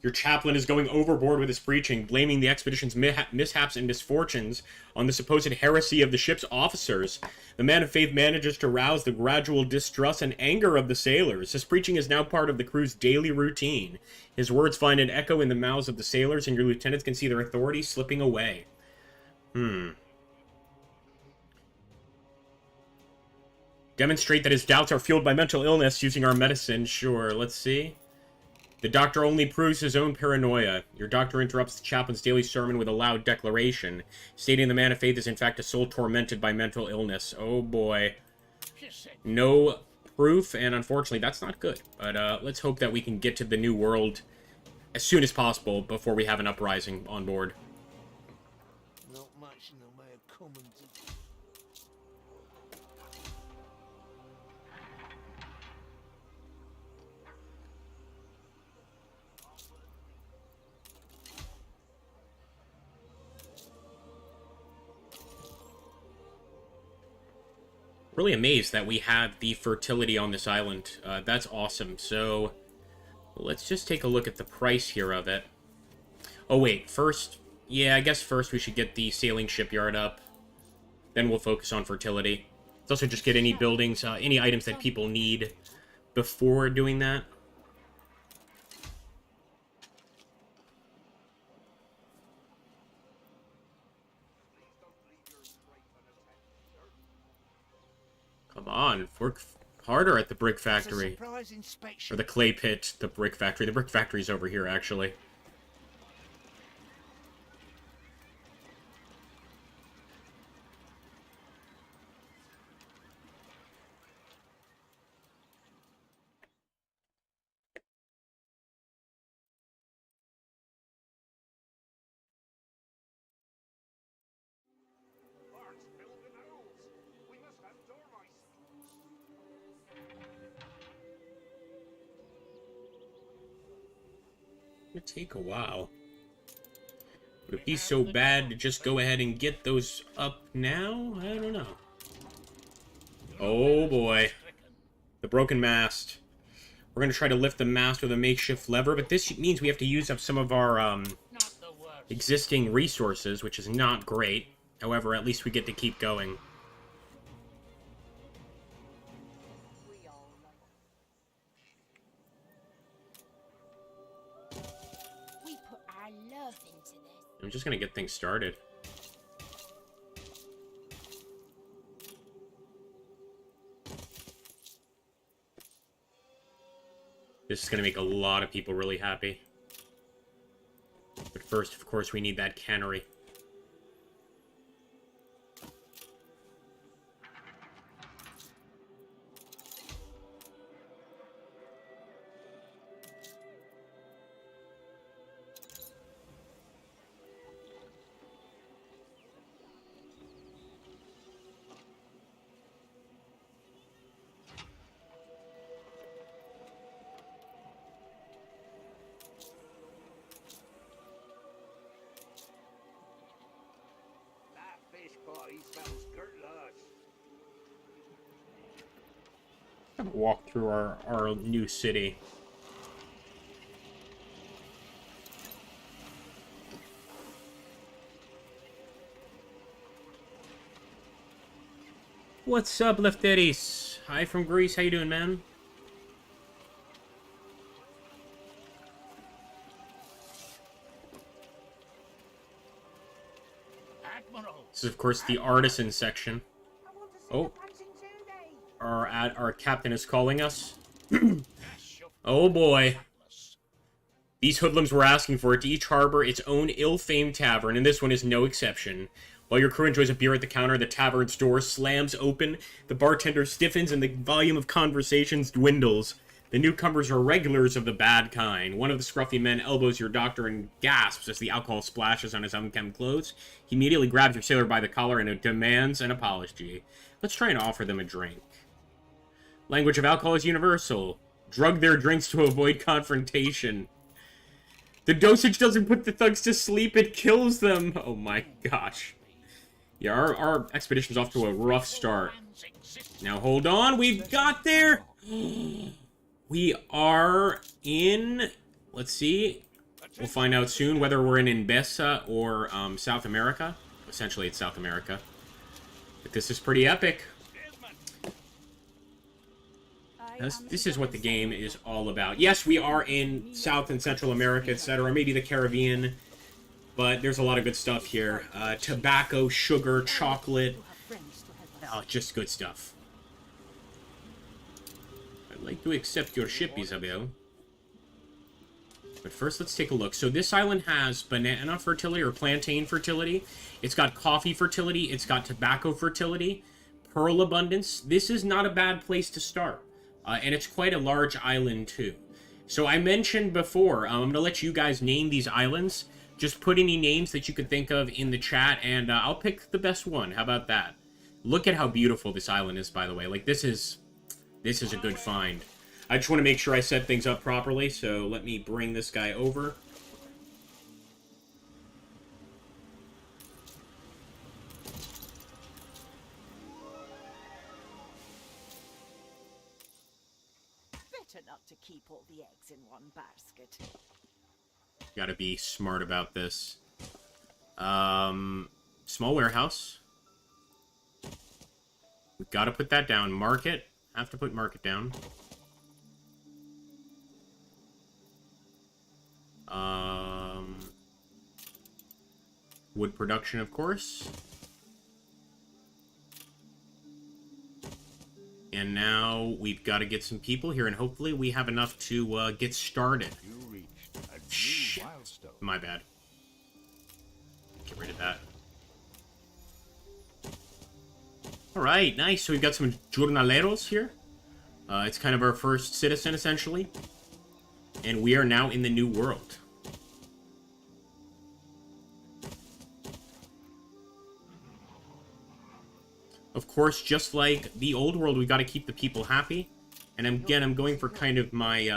Your chaplain is going overboard with his preaching, blaming the expedition's mishaps and misfortunes on the supposed heresy of the ship's officers. The man of faith manages to rouse the gradual distrust and anger of the sailors. His preaching is now part of the crew's daily routine. His words find an echo in the mouths of the sailors, and your lieutenants can see their authority slipping away. Demonstrate that his doubts are fueled by mental illness using our medicine. Sure, let's see. The doctor only proves his own paranoia. Your doctor interrupts the chaplain's daily sermon with a loud declaration, stating the man of faith is in fact a soul tormented by mental illness. Oh boy. No proof, and unfortunately that's not good. But let's hope that we can get to the new world as soon as possible before we have an uprising on board. Not much in the way of commons. Really amazed that we have the fertility on this island. That's awesome. So let's just take a look at the price here of it. Oh wait, first, yeah, I guess first we should get the sailing shipyard up. Then we'll focus on fertility. Let's also just get any buildings, any items that people need before doing that. Come on, work harder at the brick factory. Or the clay pit, the brick factory. The brick factory's over here, actually. It'd take a while. Would it be so bad to just go ahead and get those up now? I don't know. Oh boy. The broken mast. We're going to try to lift the mast with a makeshift lever, but this means we have to use up some of our existing resources, which is not great. However, at least we get to keep going. I'm just gonna get things started. This is gonna make a lot of people really happy. But first, of course, we need that cannery. walk through our new city. What's up, Lefteris? Hi from Greece. How you doing, man? This is, of course, the artisan section. Oh, our captain is calling us. Oh boy. These hoodlums were asking for it to each harbor its own ill-famed tavern, and this one is no exception. While your crew enjoys a beer at the counter, the tavern's door slams open, the bartender stiffens, and the volume of conversations dwindles. The newcomers are regulars of the bad kind. One of the scruffy men elbows your doctor and gasps as the alcohol splashes on his unkempt clothes. He immediately grabs your sailor by the collar and demands an apology. Let's try and offer them a drink. Language of alcohol is universal. Drug their drinks to avoid confrontation. The dosage doesn't put the thugs to sleep, it kills them. Oh my gosh. Yeah, our expedition's off to a rough start. Now, hold on. We've got there. We are in... Let's see. We'll find out soon whether we're in Imbessa or South America. Essentially, it's South America. But this is pretty epic. This is what the game is all about. Yes, we are in South and Central America, etc. Maybe the Caribbean. But there's a lot of good stuff here. Tobacco, sugar, chocolate. Oh, just good stuff. I'd like to accept your ship, Isabel. But first, let's take a look. So this island has banana fertility or plantain fertility. It's got coffee fertility. It's got tobacco fertility. Pearl abundance. This is not a bad place to start. And it's quite a large island, too. So I mentioned before, I'm going to let you guys name these islands. Just put any names that you could think of in the chat, and I'll pick the best one. How about that? Look at how beautiful this island is, by the way. Like, this is a good find. I just want to make sure I set things up properly, so let me bring this guy over. Better not to keep all the eggs in one basket. Gotta be smart about this. Small warehouse. We've got to put that down. Market. Have to put market down. Wood production, of course. And now we've got to get some people here, and hopefully we have enough to get started. Shit. My bad. Get rid of that. Alright, nice. So we've got some jornaleros here. It's kind of our first citizen, essentially. And we are now in the New World. Of course, just like the Old World, we've got to keep the people happy. And again, I'm going for kind of my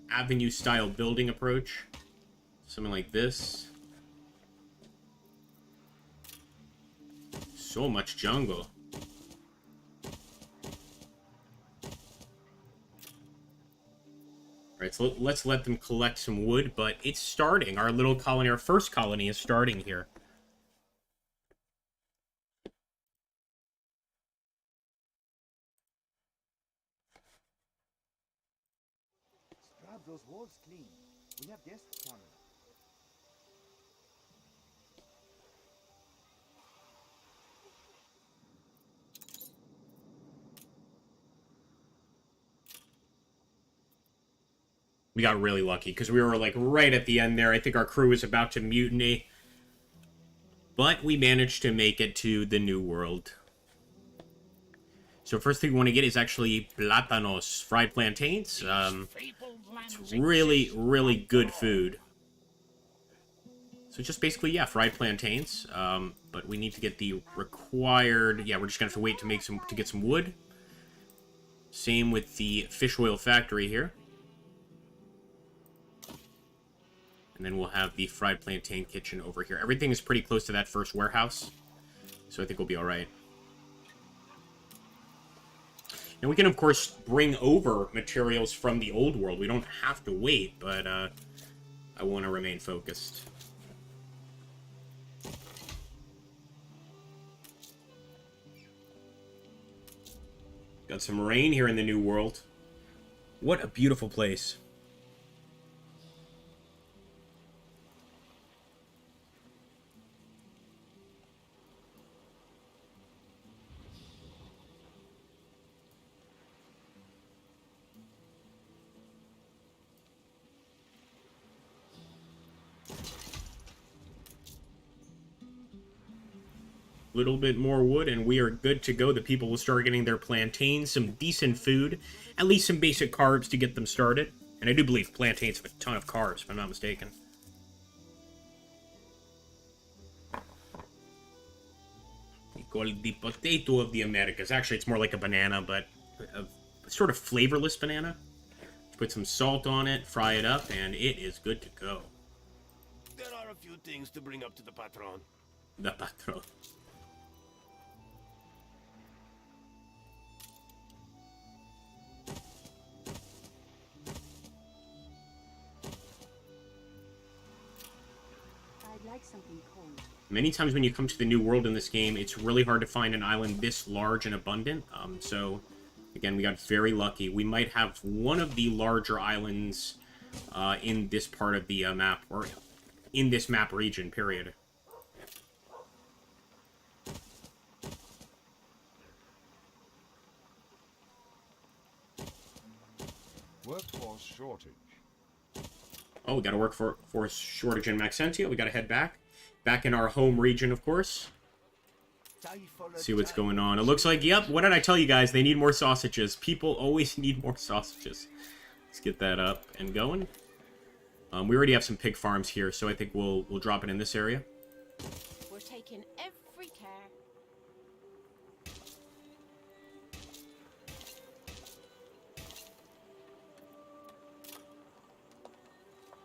avenue-style building approach. Something like this. So much jungle. Alright, so let's let them collect some wood, but it's starting. Our little colony, our first colony is starting here. Scrub those walls clean. We have guests coming. We got really lucky, because we were, like, right at the end there. I think our crew was about to mutiny. But we managed to make it to the New World. So first thing we want to get is actually plátanos, fried plantains. It's really, really good food. So just basically, yeah, fried plantains. But we need to get the required... Yeah, we're just going to have to wait to get some wood. Same with the fish oil factory here. And then we'll have the fried plantain kitchen over here. Everything is pretty close to that first warehouse. So I think we'll be alright. And we can, of course, bring over materials from the old world. We don't have to wait, but I want to remain focused. Got some rain here in the New World. What a beautiful place. Little bit more wood and we are good to go. The people will start getting their plantains, some decent food, at least some basic carbs to get them started. And I do believe plantains have a ton of carbs, if I'm not mistaken. We call it the potato of the Americas. Actually, it's more like a banana, but a sort of flavorless banana. Put some salt on it, fry it up, and it is good to go. There are a few things to bring up to the patron. The patron. Something cold. Many times when you come to the New World in this game, it's really hard to find an island this large and abundant. So, again, we got very lucky. We might have one of the larger islands in this part of the map, or in this map region, period. Workforce shortage. Oh, we got a workforce shortage in Maxentia. We got to head back. Back in our home region, of course. See what's going on. It looks like, yep, what did I tell you guys? They need more sausages. People always need more sausages. Let's get that up and going. We already have some pig farms here, so I think we'll drop it in this area. We're taking every care.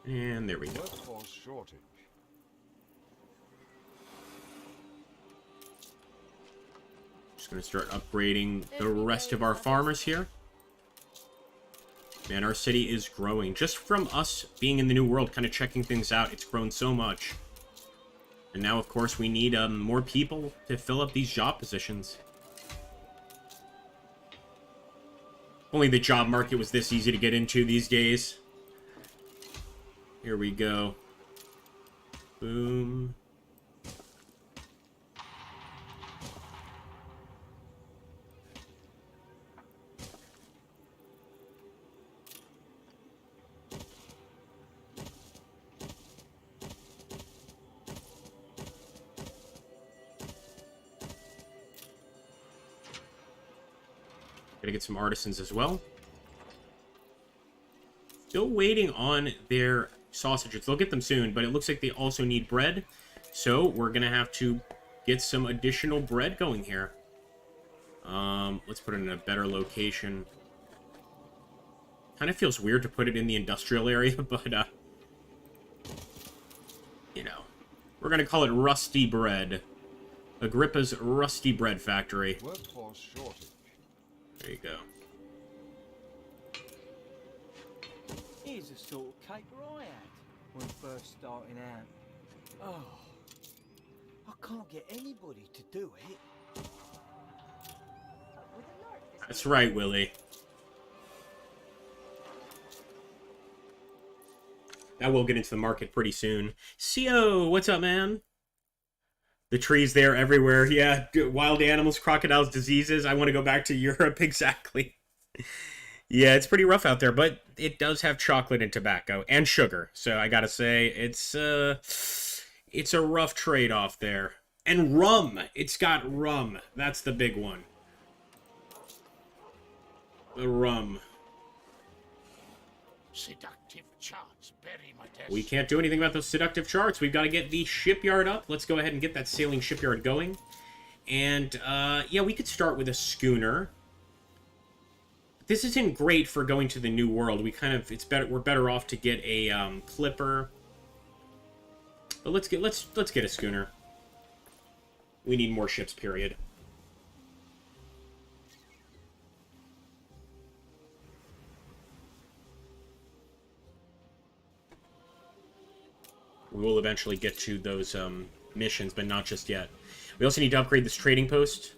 And there we go. Workforce shortage. Just going to start upgrading the rest of our farmers here. Man, our city is growing. Just from us being in the New World, kind of checking things out, it's grown so much. And now, of course, we need more people to fill up these job positions. Only the job market was this easy to get into these days. Here we go. Boom. Gotta get some artisans as well. Still waiting on their sausages. They'll get them soon, but it looks like they also need bread. So we're gonna have to get some additional bread going here. Let's put it in a better location. Kind of feels weird to put it in the industrial area, but you know, we're gonna call it Rusty Bread. Agrippa's Rusty Bread Factory. Workforce shortage. There you go. Here's a sort of caper I had when first starting out. Oh, I can't get anybody to do it. That's right, Willie. That will get into the market pretty soon. CO, what's up, man? The trees there everywhere. Yeah, wild animals, crocodiles, diseases. I want to go back to Europe, exactly. Yeah, it's pretty rough out there, but it does have chocolate and tobacco and sugar. So I gotta say, it's a rough trade-off there. And rum. It's got rum. That's the big one. The rum. Seductive charts bury my desk. We can't do anything about those seductive charts. We've got to get the shipyard up. Let's go ahead and get that sailing shipyard going. And, yeah, we could start with a schooner. This isn't great for going to the New World. We kind of, we're better off to get a, clipper. But let's get a schooner. We need more ships, period. We will eventually get to those missions, but not just yet. We also need to upgrade this trading post.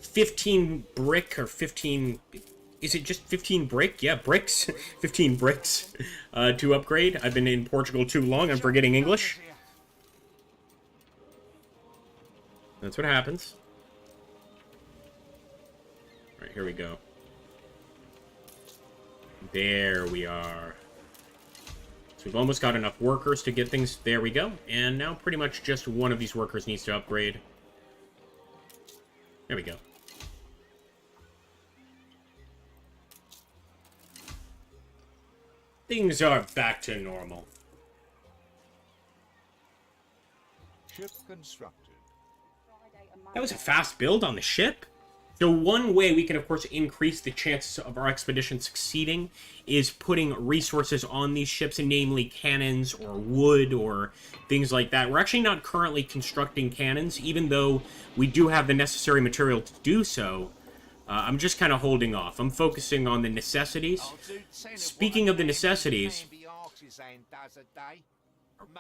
15 brick, or 15... Is it just 15 brick? Yeah, bricks. 15 bricks to upgrade. I've been in Portugal too long. I'm forgetting English. That's what happens. Alright, here we go. There we are. So we've almost got enough workers to get things... There we go. And now pretty much just one of these workers needs to upgrade. There we go. Things are back to normal. Ship constructed. That was a fast build on the ship. So one way we can, of course, increase the chances of our expedition succeeding is putting resources on these ships, namely cannons or wood or things like that. We're actually not currently constructing cannons, even though we do have the necessary material to do so. I'm just kind of holding off. I'm focusing on the necessities. Speaking of the necessities,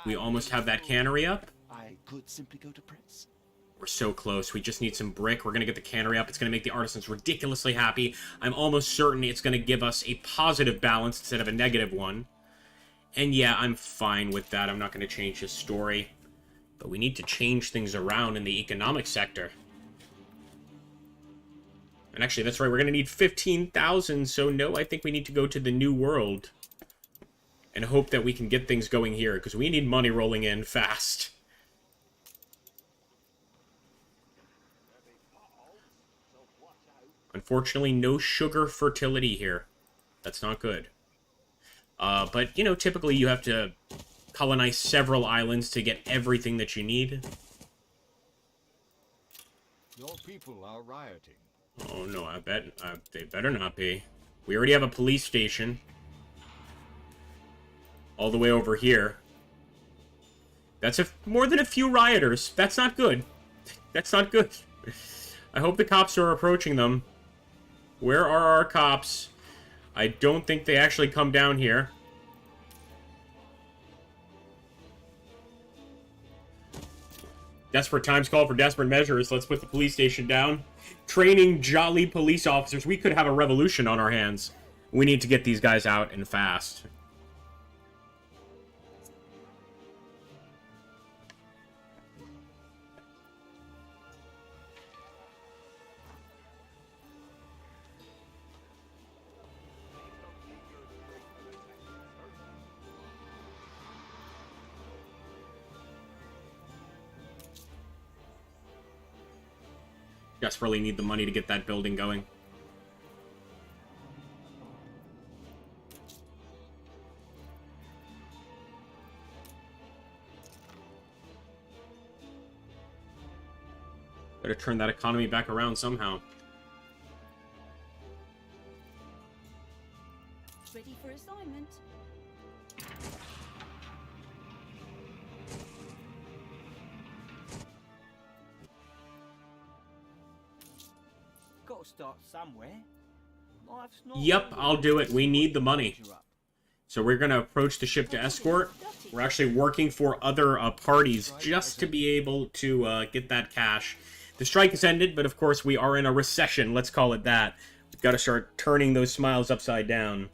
we almost have that cannery up. I could simply go to press. We're so close. We just need some brick. We're going to get the cannery up. It's going to make the artisans ridiculously happy. I'm almost certain it's going to give us a positive balance instead of a negative one. And yeah, I'm fine with that. I'm not going to change his story. But we need to change things around in the economic sector. And actually, that's right. We're going to need 15,000. So no, I think we need to go to the New World. And hope that we can get things going here. Because we need money rolling in fast. Unfortunately, no sugar fertility here. That's not good. But, you know, typically you have to colonize several islands to get everything that you need. Your people are rioting. Oh, no, I bet they better not be. We already have a police station. All the way over here. That's more than a few rioters. That's not good. That's not good. I hope the cops are approaching them. Where are our cops? I don't think they actually come down here. Desperate times call for desperate measures. Let's put the police station down. Training jolly police officers. We could have a revolution on our hands. We need to get these guys out and fast. Desperately need the money to get that building going. Better turn that economy back around somehow. Ready for assignment. Got to start somewhere. Life's not Yep, I'll do it. We need the money. So we're going to approach the ship to escort. We're actually working for other parties just to be able to get that cash. The strike has ended, but of course we are in a recession. Let's call it that. We've got to start turning those smiles upside down.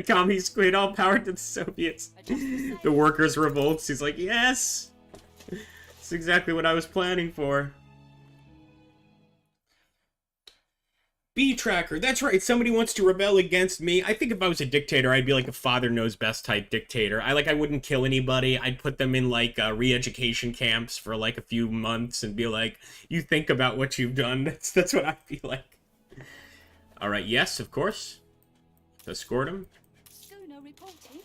Commie squid, all power to the Soviets. The workers revolts. He's like, yes! That's exactly what I was planning for. B-Tracker, that's right, somebody wants to rebel against me. I think if I was a dictator, I'd be like a father-knows-best type dictator. I wouldn't kill anybody. I'd put them in, like, re-education camps for, like, a few months and be like, you think about what you've done. That's what I feel like. Alright, yes, of course. Escort him. Schooner reporting.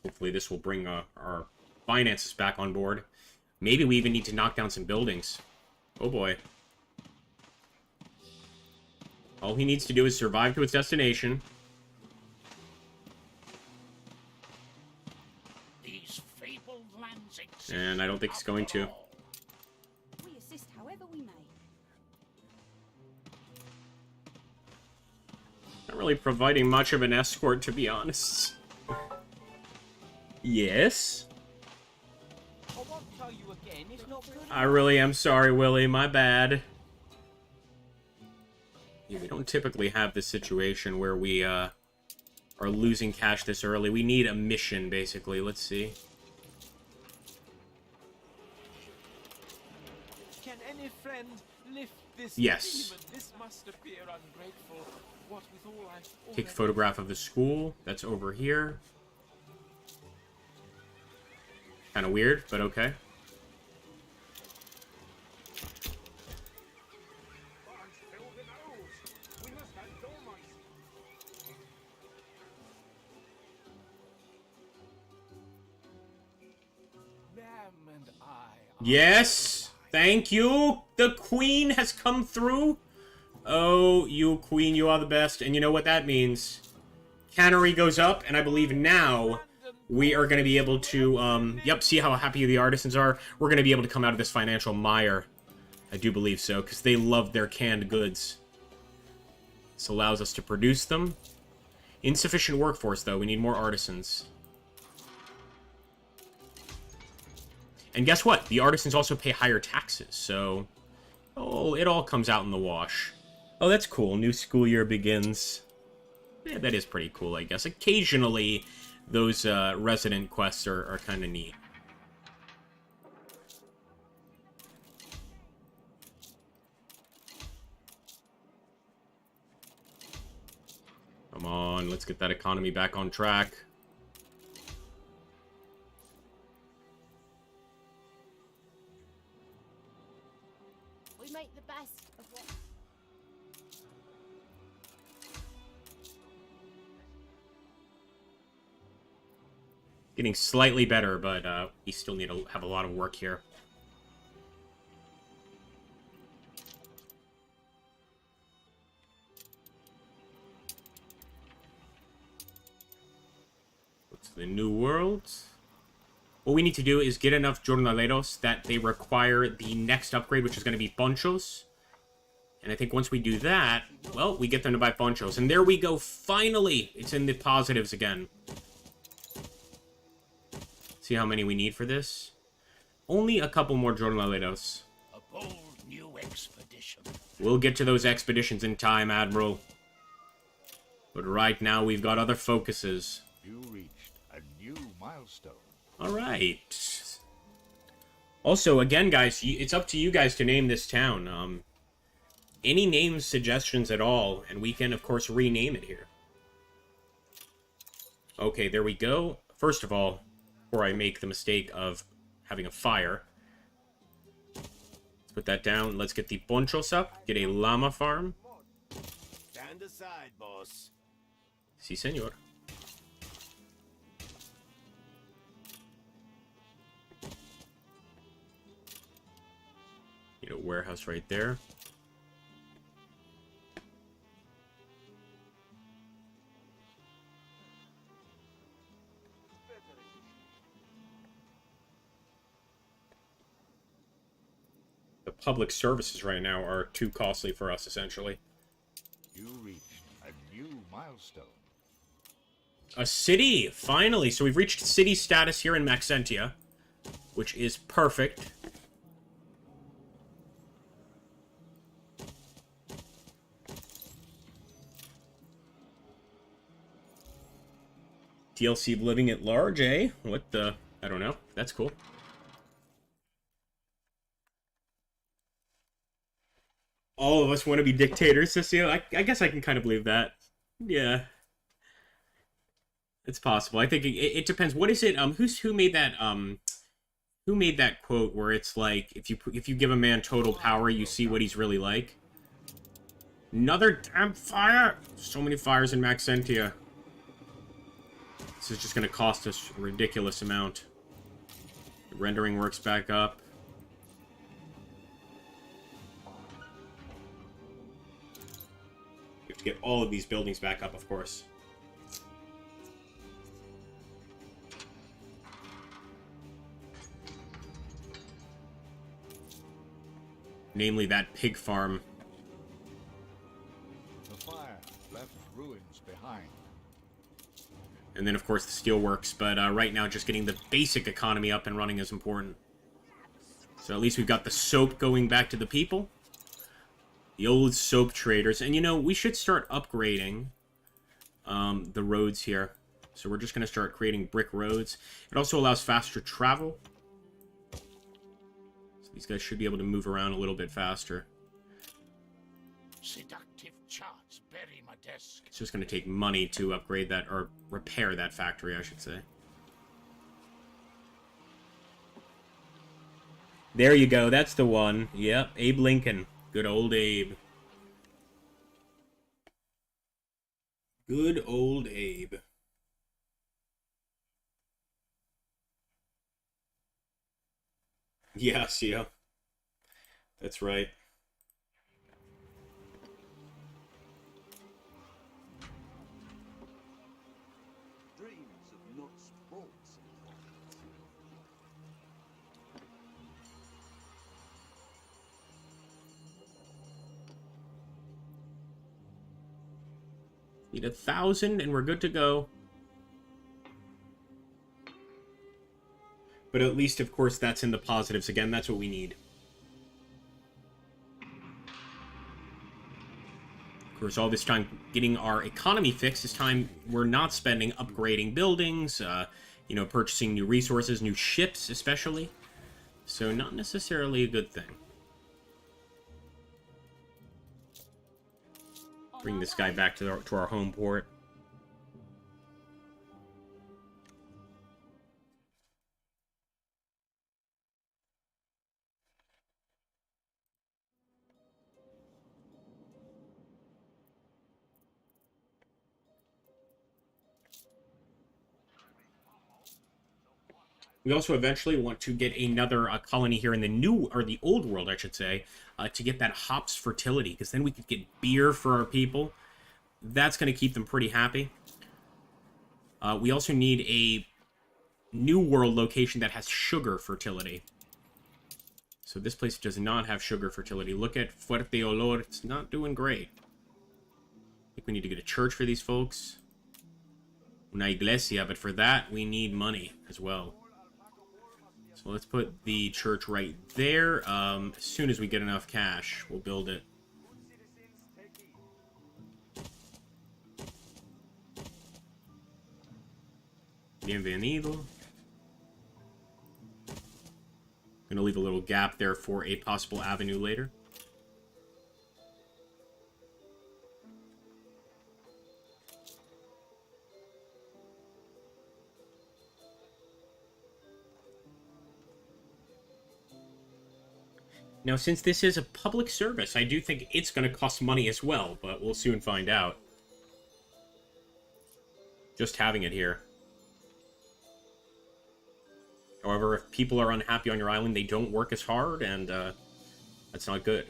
Hopefully this will bring our finances back on board. Maybe we even need to knock down some buildings. Oh boy. All he needs to do is survive to his destination. These fabled lands exist. And I don't think he's going to. We assist however we may. Not really providing much of an escort, to be honest. Yes? I won't tell you again, it's not good. I really am sorry, Willie. My bad. Yeah, we don't typically have this situation where we, are losing cash this early. We need a mission, basically. Let's see. Can any friend lift this Yes. demon? This must appear ungrateful. What with all I Take a photograph of the school. That's over here. Kind of weird, but okay. Barns filled with owls. We must have dormice. Them and I are Yes! Thank you! The queen has come through! Oh, you queen, you are the best. And you know what that means. Cannery goes up, and I believe now we are going to be able to, yep, see how happy the artisans are? We're going to be able to come out of this financial mire. I do believe so, because they love their canned goods. This allows us to produce them. Insufficient workforce, though. We need more artisans. And guess what? The artisans also pay higher taxes, so... Oh, it all comes out in the wash. Oh, that's cool. New school year begins. Yeah, that is pretty cool, I guess. Occasionally, those resident quests are kind of neat. Come on, let's get that economy back on track. We make the best of what... Getting slightly better, but we still need to have a lot of work here. What's the new world? What we need to do is get enough jornaleros that they require the next upgrade, which is going to be ponchos. And I think once we do that, well, we get them to buy ponchos. And there we go, finally! It's in the positives again. See how many we need for this? Only a couple more jornaleros. A bold new expedition. We'll get to those expeditions in time, Admiral. But right now, we've got other focuses. You reached a new milestone. Alright. Also, again, guys, it's up to you guys to name this town. Any name suggestions at all, and we can, of course, rename it here. Okay, there we go. First of all, before I make the mistake of having a fire, let's put that down. Let's get the ponchos up. Get a llama farm. Stand aside, boss. Si, senor. Need a warehouse right there. The public services right now are too costly for us, essentially. You reached a new milestone. A city! Finally! So we've reached city status here in Maxentia, which is perfect. DLC of living at large, eh? What the... I don't know. That's cool. All of us want to be dictators, Cecile. I guess I can kind of believe that. Yeah. It's possible. I think it depends. What is it? Who made that quote where it's like if you give a man total power, you see what he's really like? Another damn fire! So many fires in Maxentia. This is just going to cost us a ridiculous amount. The rendering works back up. We have to get all of these buildings back up, of course. Namely that pig farm. The fire left ruins behind. And then, of course, the steelworks. But right now, just getting the basic economy up and running is important. So at least we've got the soap going back to the people. The old soap traders. And, you know, we should start upgrading the roads here. So we're just going to start creating brick roads. It also allows faster travel. So these guys should be able to move around a little bit faster. Seductive charts bury my desk. It's just going to take money to upgrade that, or repair that factory, I should say. There you go, that's the one. Yep, Abe Lincoln. Good old Abe. Good old Abe. Yes, yeah. That's right. Dreams of nuts, bolts, Need 1,000 and we're good to go. But at least, of course, that's in the positives. Again, that's what we need. Of course, all this time getting our economy fixed is time we're not spending upgrading buildings, you know, purchasing new resources, new ships especially. So not necessarily a good thing. Bring this guy back to our home port. We also eventually want to get another colony here in the new, or the old world, I should say, to get that hops fertility, because then we could get beer for our people. That's going to keep them pretty happy. We also need a new world location that has sugar fertility. So this place does not have sugar fertility. Look at Fuerte Olor. It's not doing great. I think we need to get a church for these folks. Una iglesia, but for that, we need money as well. So let's put the church right there. As soon as we get enough cash, we'll build it. Bienvenido. Gonna leave a little gap there for a possible avenue later. Now, since this is a public service, I do think it's going to cost money as well, but we'll soon find out. Just having it here. However, if people are unhappy on your island, they don't work as hard, and that's not good.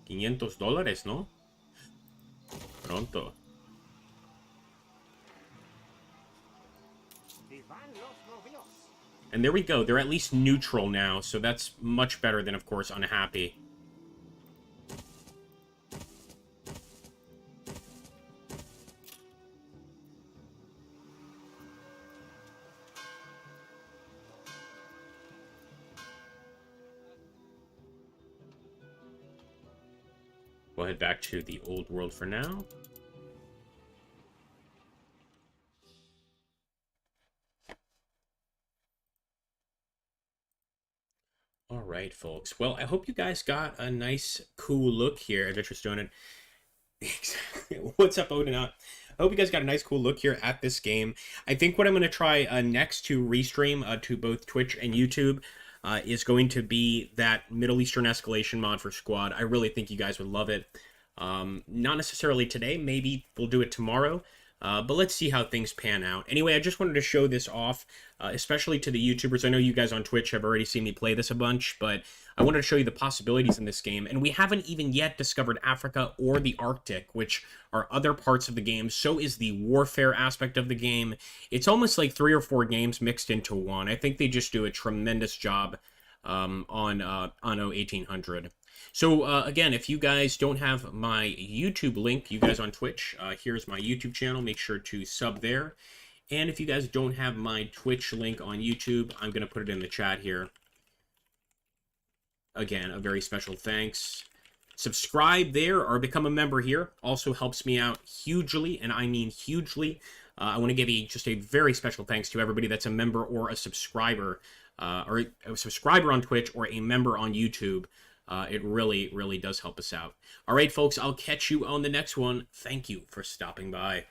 $500, ¿no? Pronto. And there we go. They're at least neutral now, so that's much better than, of course, unhappy. We'll head back to the old world for now. Alright, folks. Well, I hope you guys got a nice, cool look here. Adventurous Donut. What's up, Odin? I hope you guys got a nice, cool look here at this game. I think what I'm going to try next to restream to both Twitch and YouTube is going to be that Middle Eastern escalation mod for Squad. I really think you guys would love it. Not necessarily today. Maybe we'll do it tomorrow. But let's see how things pan out. Anyway, I just wanted to show this off, especially to the YouTubers. I know you guys on Twitch have already seen me play this a bunch, but I wanted to show you the possibilities in this game. And we haven't even yet discovered Africa or the Arctic, which are other parts of the game. So is the warfare aspect of the game. It's almost like 3 or 4 games mixed into one. I think they just do a tremendous job on anno 1800. So again, if you guys don't have my YouTube link, you guys on Twitch, here's my YouTube channel. Make sure to sub there. And if you guys don't have my Twitch link on YouTube, I'm going to put it in the chat here. Again, a very special thanks. Subscribe there or become a member here. Also helps me out hugely, and I mean hugely. I want to give just a very special thanks to everybody that's a member or a subscriber on Twitch or a member on YouTube. It really, really does help us out. All right, folks, I'll catch you on the next one. Thank you for stopping by.